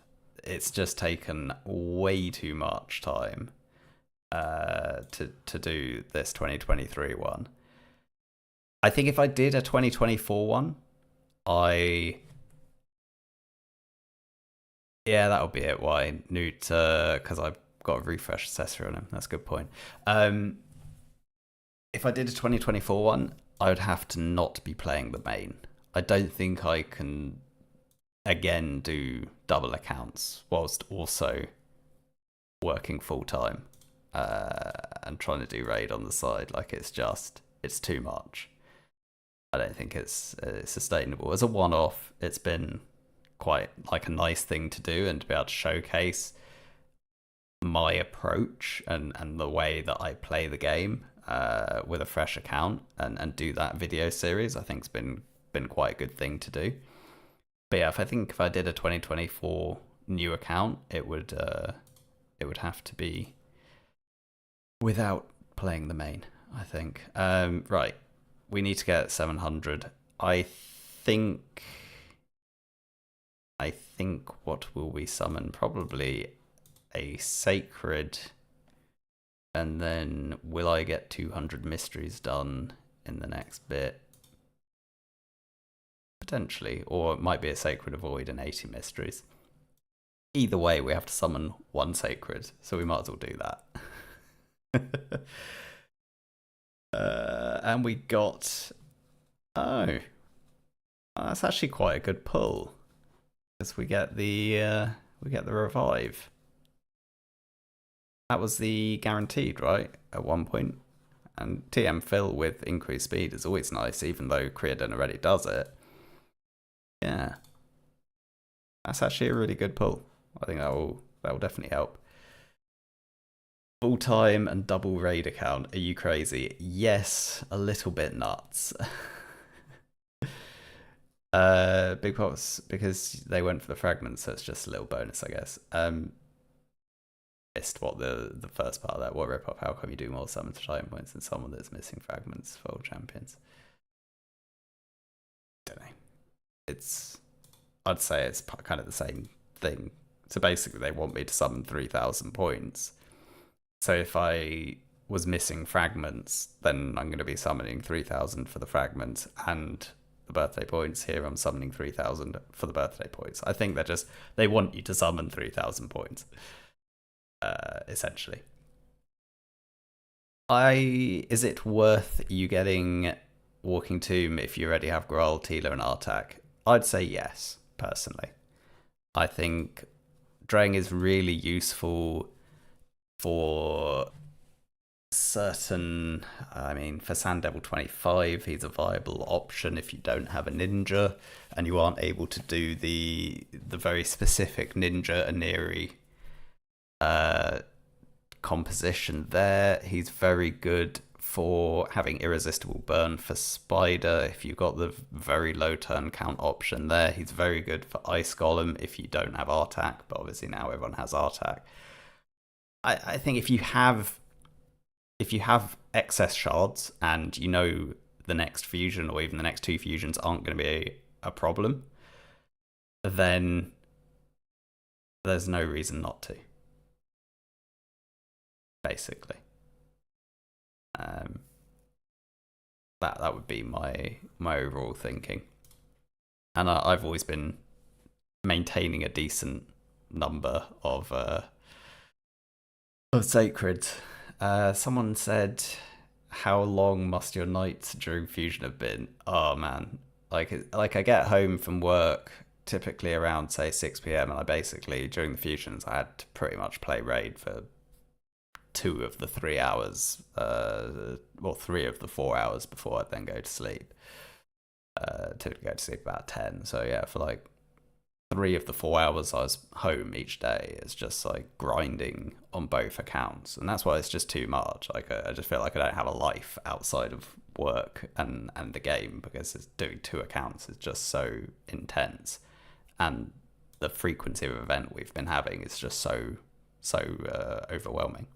It's just taken way too much time to do this 2023 one. I think if I did a 2024 one, yeah, that would be it. Why Newt? Because I've got a refresh accessory on him. That's a good point. If I did a 2024 one, I would have to not be playing the main. I don't think I can again do double accounts whilst also working full time and trying to do raid on the side. Like, it's too much. I don't think it's sustainable. As a one-off, it's been quite like a nice thing to do, and to be able to showcase my approach and the way that I play the game with a fresh account and do that video series, I think it's been quite a good thing to do. But yeah, if I did a 2024 new account, it would have to be without playing the main, I think. Right, we need to get 700. I think what will we summon? Probably a Sacred, and then will I get 200 mysteries done in the next bit? Potentially, or it might be a Sacred Avoid and 80 mysteries. Either way, we have to summon one sacred, so we might as well do that. And we got... Oh, that's actually quite a good pull, because we get the revive. That was the guaranteed, right? At one point. And TM Fill with increased speed is always nice, even though Creodon already does it. Yeah. That's actually a really good pull. I think that will definitely help. Full time and double raid account. Are you crazy? Yes, a little bit nuts. Big Pops, because they went for the fragments, so it's just a little bonus, I guess. Missed what the first part of that. What rip off? How come you do more summons time points than someone that's missing fragments for all champions? Don't know. I'd say it's kind of the same thing. So basically, they want me to summon 3,000 points. So if I was missing fragments, then I'm going to be summoning 3,000 for the fragments and the birthday points. Here I'm summoning 3,000 for the birthday points. I think they want you to summon 3,000 points, essentially. Is it worth you getting Walking Tomb if you already have Growl, Tila, and Artak? I'd say yes, personally. I think Drang is really useful for certain... I mean, for Sand Devil 25, he's a viable option if you don't have a ninja and you aren't able to do the very specific ninja Aniri composition there. He's very good for having irresistible burn for Spider if you've got the very low turn count option there. He's very good for Ice Golem if you don't have Artak, but obviously now everyone has Artak. I think if you have excess shards and you know the next fusion or even the next two fusions aren't going to be a problem, then there's no reason not to. Basically, that would be my overall thinking, and I've always been maintaining a decent number of sacreds. Someone said, "How long must your nights during fusion have been?" Oh man, like I get home from work typically around say 6 p.m. and I basically during the fusions I had to pretty much play raid for 2 of the 3 hours, well 3 of the 4 hours before I'd then go to sleep. Typically go to sleep about 10. So yeah, for like 3 of the 4 hours I was home each day, it's just like grinding on both accounts, and that's why it's just too much. Like I just feel like I don't have a life outside of work and the game, because it's doing 2 accounts is just so intense, and the frequency of event we've been having is just so overwhelming.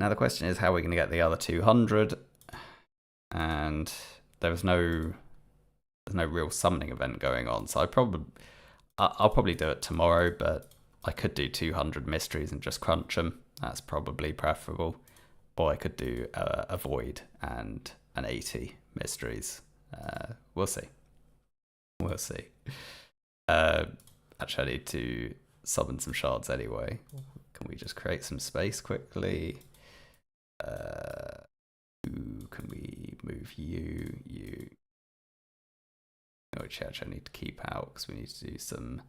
Now the question is how we're going to get the other 200, and there's no real summoning event going on, so I'll probably do it tomorrow, but I could do 200 mysteries and just crunch them. That's probably preferable. Or I could do a void and an 80 mysteries. We'll see. Actually, I need to summon some shards anyway. Can we just create some space quickly? Can we move you? Which actually I need to keep out because we need to do some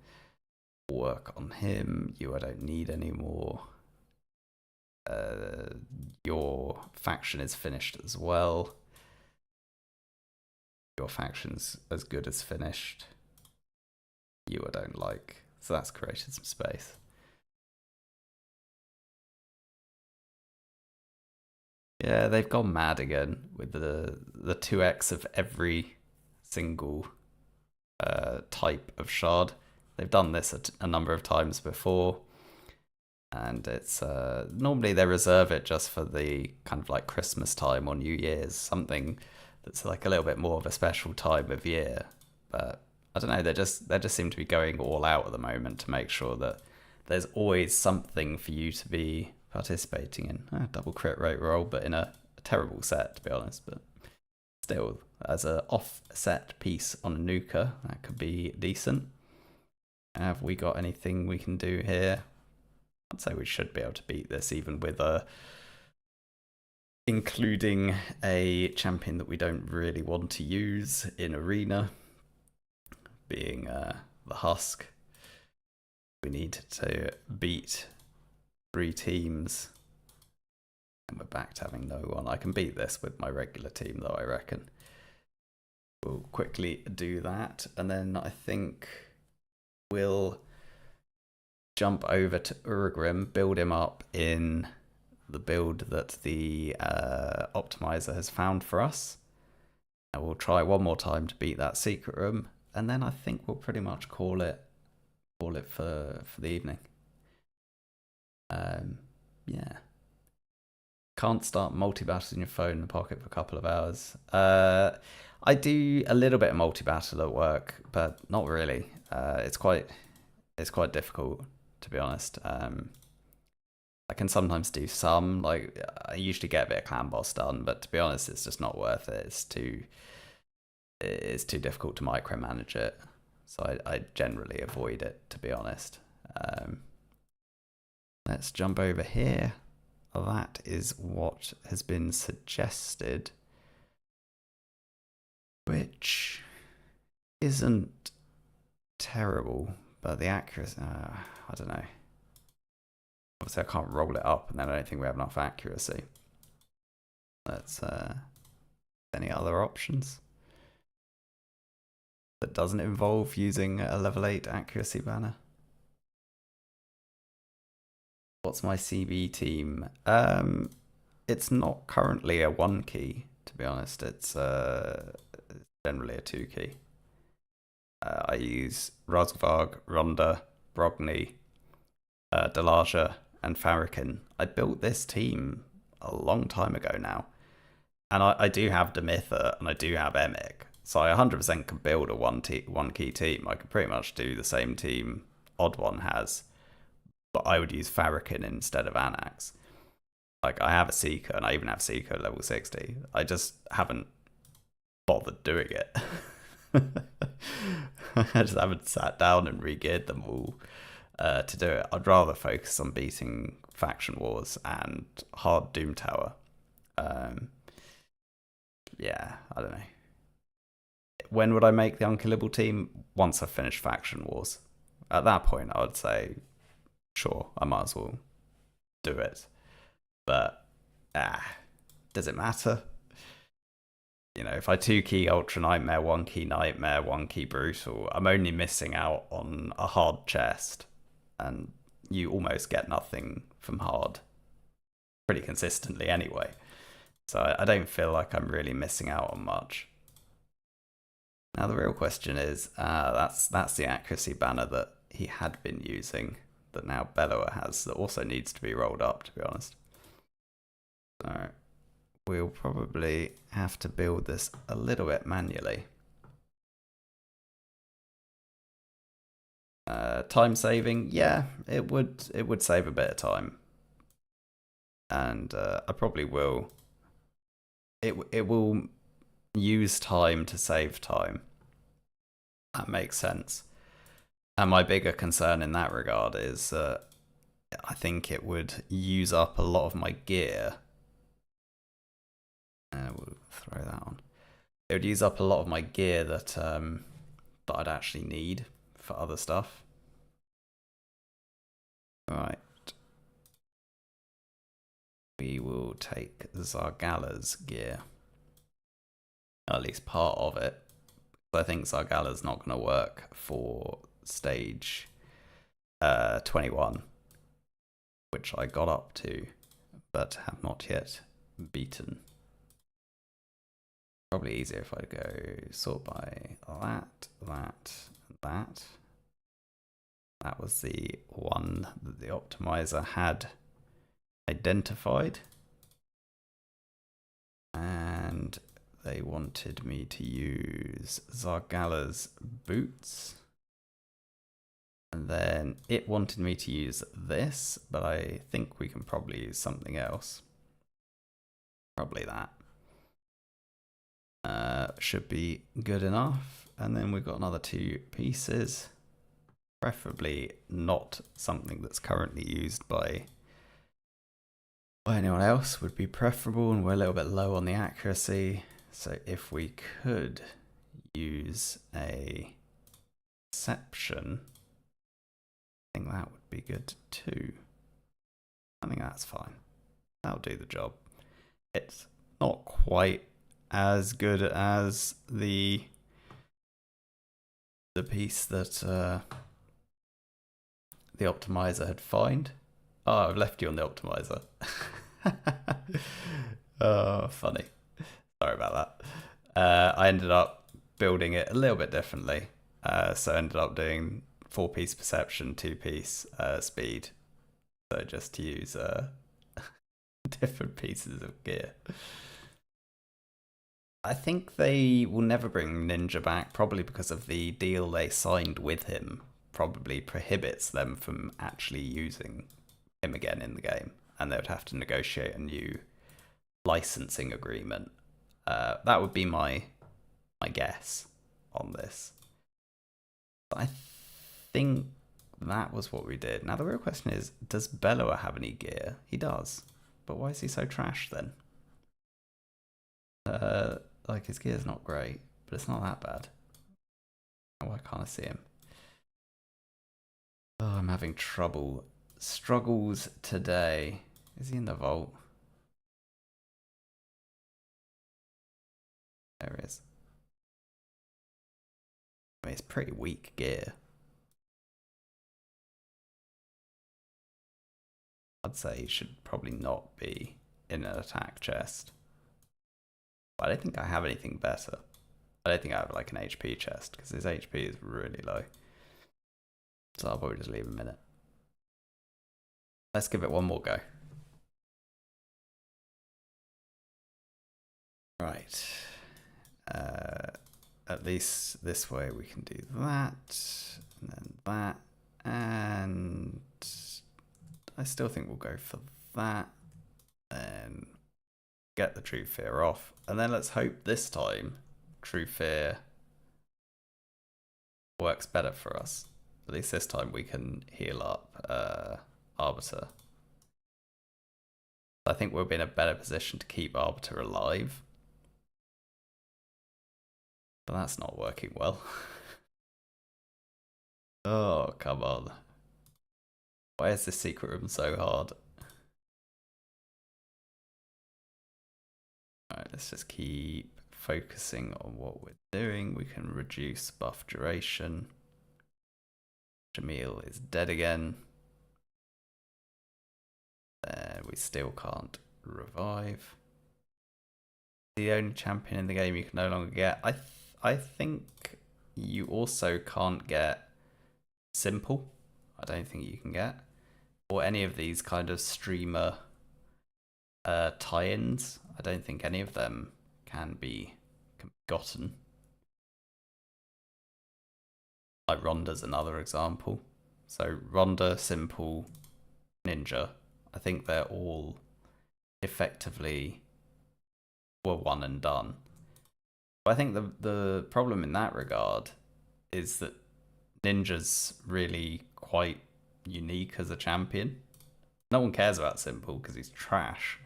work on him. You I don't need anymore. Your faction is finished as well. Your faction's as good as finished. You I don't like. So that's created some space. Yeah, they've gone mad again with the 2x of every single type of shard. They've done this a number of times before, and it's normally they reserve it just for the kind of like Christmas time or New Year's, something that's like a little bit more of a special time of year. But I don't know, they just seem to be going all out at the moment to make sure that there's always something for you to be participating in. Double crit rate roll, but in a terrible set, to be honest, but still, as an offset piece on a Nuka, that could be decent. Have we got anything we can do here? I'd say we should be able to beat this even with including a champion that we don't really want to use in arena, being the Husk. We need to beat 3 teams, and we're back to having no one. I can beat this with my regular team though, I reckon. We'll quickly do that, and then I think we'll jump over to Urgrim, build him up in the build that the optimizer has found for us. And we'll try one more time to beat that secret room, and then I think we'll pretty much call it for the evening. Yeah. Can't start multi-battle in your phone in the pocket for a couple of hours. I do a little bit of multi-battle at work, but not really. It's quite difficult, to be honest. I can sometimes do some, like I usually get a bit of clan boss done, but to be honest, it's just not worth it. It's too difficult to micromanage it, so I generally avoid it, to be honest. Let's jump over here. That is what has been suggested, which isn't terrible, but the accuracy, I don't know. Obviously, I can't roll it up, and then I don't think we have enough accuracy. Let's, any other options that doesn't involve using a level 8 accuracy banner? What's my CB team? It's not currently a 1 key, to be honest. It's generally a 2 key. I use Rosvarg, Ronda, Brogni, Delaja, and Farrakhan. I built this team a long time ago now. And I do have Demitha and I do have Emic. So I 100% can build a 1 key team. I could pretty much do the same team Odd One has. But I would use Farrakhan instead of Anax. Like, I have a Seeker, and I even have Seeker level 60. I just haven't bothered doing it. I just haven't sat down and re-geared them all to do it. I'd rather focus on beating Faction Wars and hard Doom Tower. Yeah, I don't know. When would I make the unkillable team? Once I finish Faction Wars. At that point, I would say, sure, I might as well do it. But, does it matter? You know, if I 2-key Ultra Nightmare, 1-key Nightmare, 1-key Brutal, I'm only missing out on a hard chest. And you almost get nothing from hard pretty consistently anyway. So I don't feel like I'm really missing out on much. Now the real question is, that's the accuracy banner that he had been using, that now Bellower has, that also needs to be rolled up, to be honest. So we'll probably have to build this a little bit manually. Time saving, yeah, it would save a bit of time, and I probably will. It will use time to save time. That makes sense. And my bigger concern in that regard is I think it would use up a lot of my gear. We'll throw that on. It would use up a lot of my gear that I'd actually need for other stuff. Right. We will take Zargala's gear. At least part of it. I think Zargala's not going to work for stage 21, which I got up to, but have not yet beaten. Probably easier if I go sort by that, that, and that. That was the one that the optimizer had identified. And they wanted me to use Zargala's boots. And then it wanted me to use this, but I think we can probably use something else. Probably that. Should be good enough. And then we've got another 2 pieces. Preferably not something that's currently used by anyone else would be preferable, and we're a little bit low on the accuracy. So if we could use a perception, I think that would be good too. I think that's fine. That'll do the job. It's not quite as good as the piece that the optimizer had found. Oh, I've left you on the optimizer. Oh, funny. Sorry about that. I ended up building it a little bit differently. So I ended up doing 4-piece perception, 2-piece speed. So just to use different pieces of gear. I think they will never bring Ninja back, probably because of the deal they signed with him. Probably prohibits them from actually using him again in the game, and they would have to negotiate a new licensing agreement. That would be my guess on this. But I think that was what we did. Now the real question is, does Bellower have any gear? He does. But why is he so trash then? Like his gear's not great, but it's not that bad. Oh, why can't I see him? Oh, I'm having struggles today. Is he in the vault? There he is. I mean, it's pretty weak gear. I'd say he should probably not be in an attack chest. But I don't think I have anything better. I don't think I have like an HP chest, because his HP is really low. So I'll probably just leave him in it. Let's give it one more go. Right. At least this way we can do that, and then that, and I still think we'll go for that, and get the True Fear off, and then let's hope this time True Fear works better for us. At least this time we can heal up Arbiter. I think we'll be in a better position to keep Arbiter alive. But that's not working well. Oh, come on. Why is this secret room so hard? Alright, let's just keep focusing on what we're doing. We can reduce buff duration. Jamil is dead again. We still can't revive. The only champion in the game you can no longer get. I think you also can't get Simple. I don't think you can get. Or any of these kind of streamer tie-ins. I don't think any of them can be gotten. Like Ronda's another example. So Ronda, Simple, Ninja. I think they're all effectively were one and done. But I think the problem in that regard is that Ninja's really quite unique as a champion. No one cares about Simple because he's trash,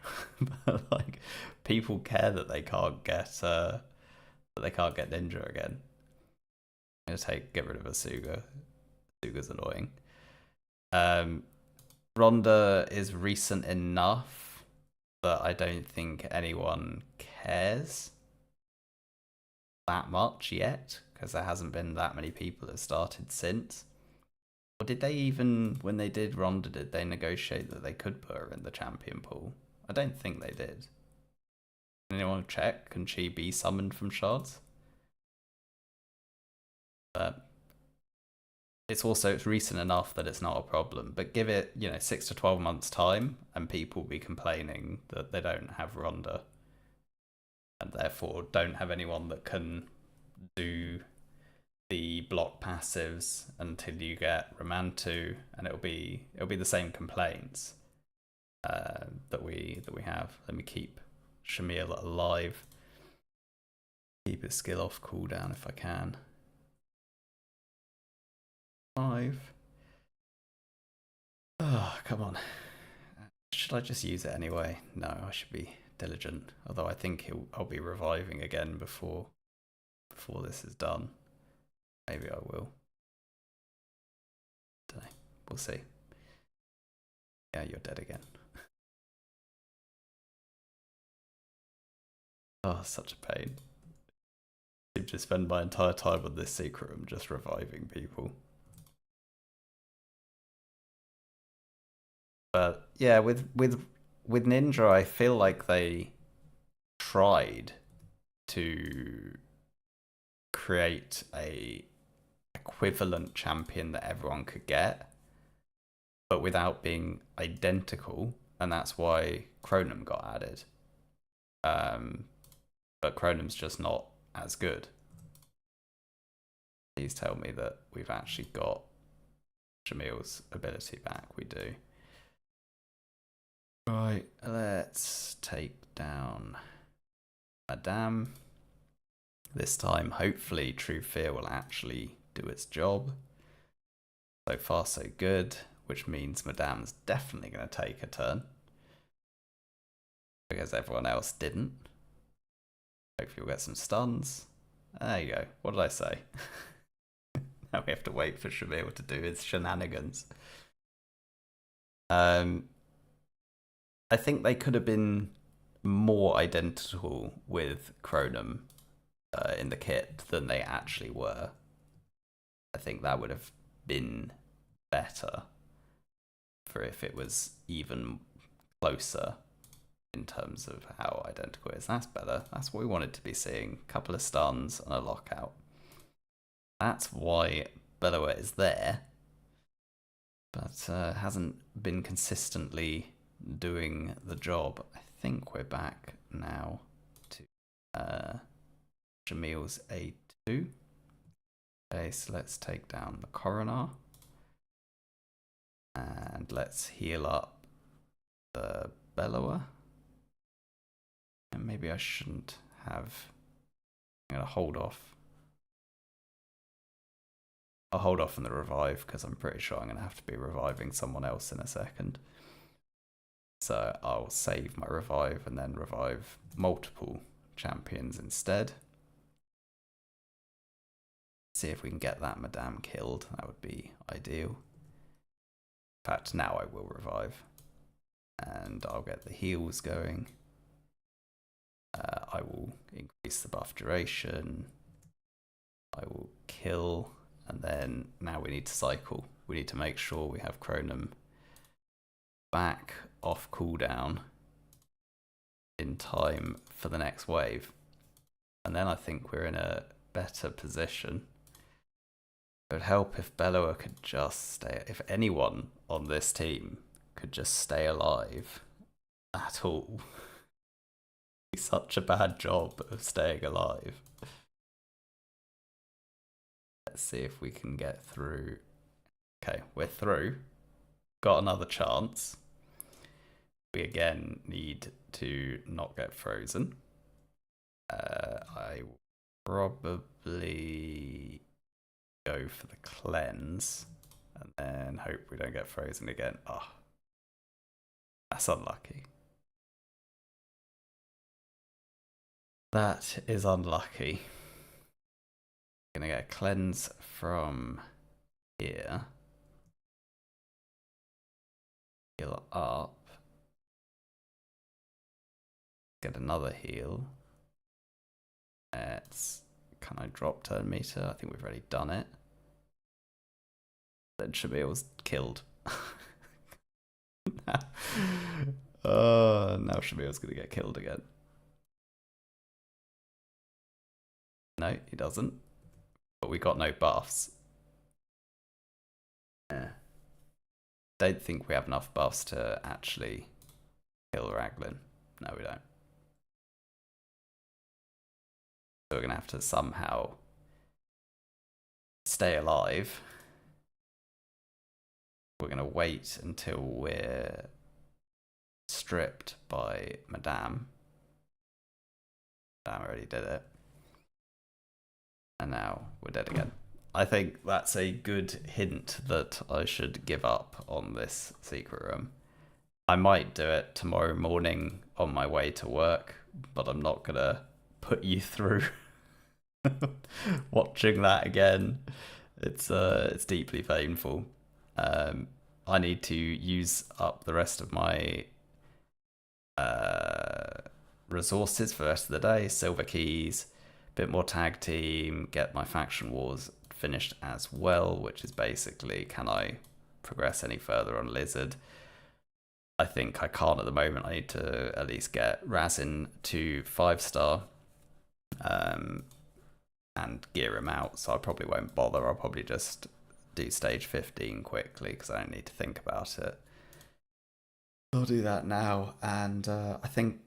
but like people care that they can't get Ninja again. I'm gonna get rid of Asuga. Asuga's annoying. Ronda is recent enough that I don't think anyone cares that much yet, because there hasn't been that many people that started since. Or did they even, when they did Ronda, did they negotiate that they could put her in the champion pool? I don't think they did. Can anyone check? Can she be summoned from shards? But it's recent enough that it's not a problem. But give it, 6 to 12 months time, and people will be complaining that they don't have Ronda, and therefore don't have anyone that can do the block passives until you get Ramantu, and it'll be the same complaints that we have. Let me keep Shamil alive. Keep his skill off cooldown if I can. 5. Oh, come on. Should I just use it anyway? No, I should be diligent. Although I think I'll be reviving again before this is done. Maybe I will. Don't know. We'll see. Yeah, you're dead again. Oh, such a pain. I seem to spend my entire time on this secret room just reviving people. But yeah, with Ninja, I feel like they tried to create a equivalent champion that everyone could get, but without being identical, and that's why Chronom got added. But Chronom's just not as good. Please tell me that we've actually got Shamil's ability back. We do. Right, let's take down Madame. This time, hopefully, True Fear will actually do its job. So far, so good, which means Madame's definitely going to take a turn. Because everyone else didn't. Hopefully we'll get some stuns. There you go. What did I say? Now we have to wait for Shamil to do his shenanigans. I think they could have been more identical with Chronom in the kit than they actually were. I think that would have been better for if it was even closer in terms of how identical it is. That's better. That's what we wanted to be seeing. A couple of stuns and a lockout. That's why Bellower is there, but hasn't been consistently doing the job. I think we're back now to Shamil's A2. Okay, so let's take down the Coroner. And let's heal up the Bellower. And maybe I shouldn't have... I'm going to hold off. I'll hold off on the revive because I'm pretty sure I'm going to have to be reviving someone else in a second. So I'll save my revive and then revive multiple champions instead. See if we can get that Madame killed. That would be ideal. In fact, now I will revive. And I'll get the heals going. I will increase the buff duration. I will kill. And then now we need to cycle. We need to make sure we have Chronom back off cooldown in time for the next wave. And then I think we're in a better position. It would help if Bellower could just stay, if anyone on this team could just stay alive at all. It's such a bad job of staying alive. Let's see if we can get through. Okay, we're through. Got another chance. We again need to not get frozen. I will probably go for the cleanse and then hope we don't get frozen again. Oh, that's unlucky. That is unlucky. Gonna get a cleanse from here. Heal up. Get another heal. Can I drop turn meter? I think we've already done it. Then Shamil's killed. Now Shamil's gonna get killed again. No, he doesn't. But we got no buffs. Yeah. Don't think we have enough buffs to actually kill Raglan. No, we don't. So we're gonna have to somehow stay alive. We're gonna wait until we're stripped by Madame. Madame already did it. And now we're dead again. I think that's a good hint that I should give up on this secret room. I might do it tomorrow morning on my way to work, but I'm not gonna put you through watching that again. It's deeply painful. I need to use up the rest of my resources for the rest of the day. Silver keys, bit more tag team, get my faction wars finished as well, which is basically, can I progress any further on Lizard? I think I can't at the moment. I need to at least get Razin to 5-star and gear him out, so I probably won't bother. I'll probably just do stage 15 quickly because I don't need to think about it. I'll do that now, and I think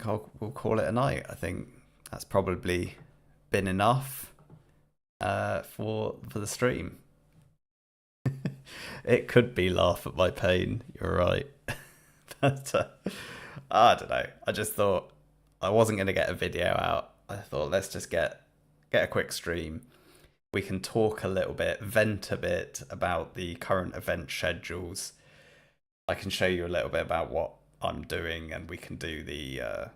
we'll call it a night. I think that's probably been enough for the stream. It could be laugh at my pain. You're right, but I don't know. I just thought I wasn't going to get a video out. I thought let's just get a quick stream. We can talk a little bit, vent a bit about the current event schedules. I can show you a little bit about what I'm doing, and we can do the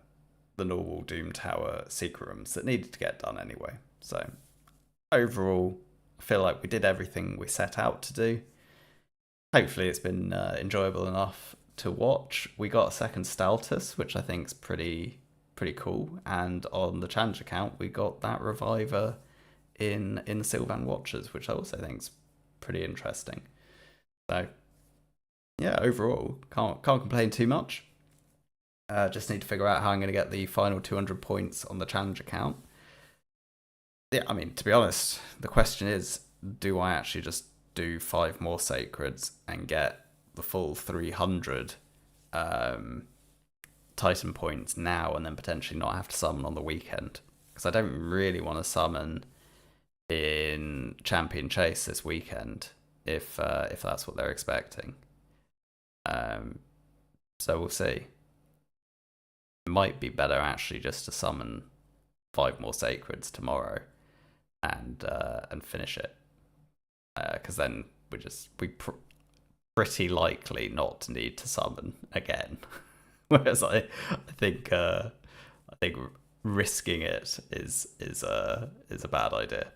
normal Doom Tower secret rooms that needed to get done anyway. So overall, I feel like we did everything we set out to do. Hopefully it's been enjoyable enough to watch. We got a second Staltus, which I think is pretty cool, and on the challenge account we got that Reviver in the Sylvan Watchers, which I also think is pretty interesting. So yeah, overall can't complain too much. Just need to figure out how I'm going to get the final 200 points on the challenge account. Yeah, I mean, to be honest, the question is, do I actually just do 5 more Sacreds and get the full 300 Titan points now, and then potentially not have to summon on the weekend? Because I don't really want to summon in Champion Chase this weekend if that's what they're expecting. So we'll see. It might be better actually just to summon 5 more Sacreds tomorrow and finish it, because then we pretty likely not need to summon again. Whereas I think risking it is a bad idea.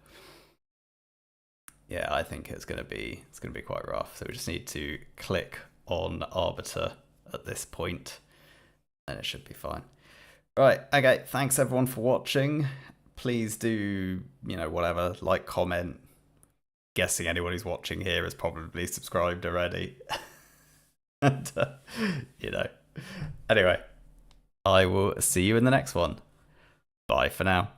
Yeah, I think it's gonna be quite rough. So we just need to click on Arbiter at this point, and it should be fine. Right, okay, thanks everyone for watching. Please do, whatever, like, comment. Guessing anyone who's watching here is probably subscribed already. And, anyway, I will see you in the next one. Bye for now.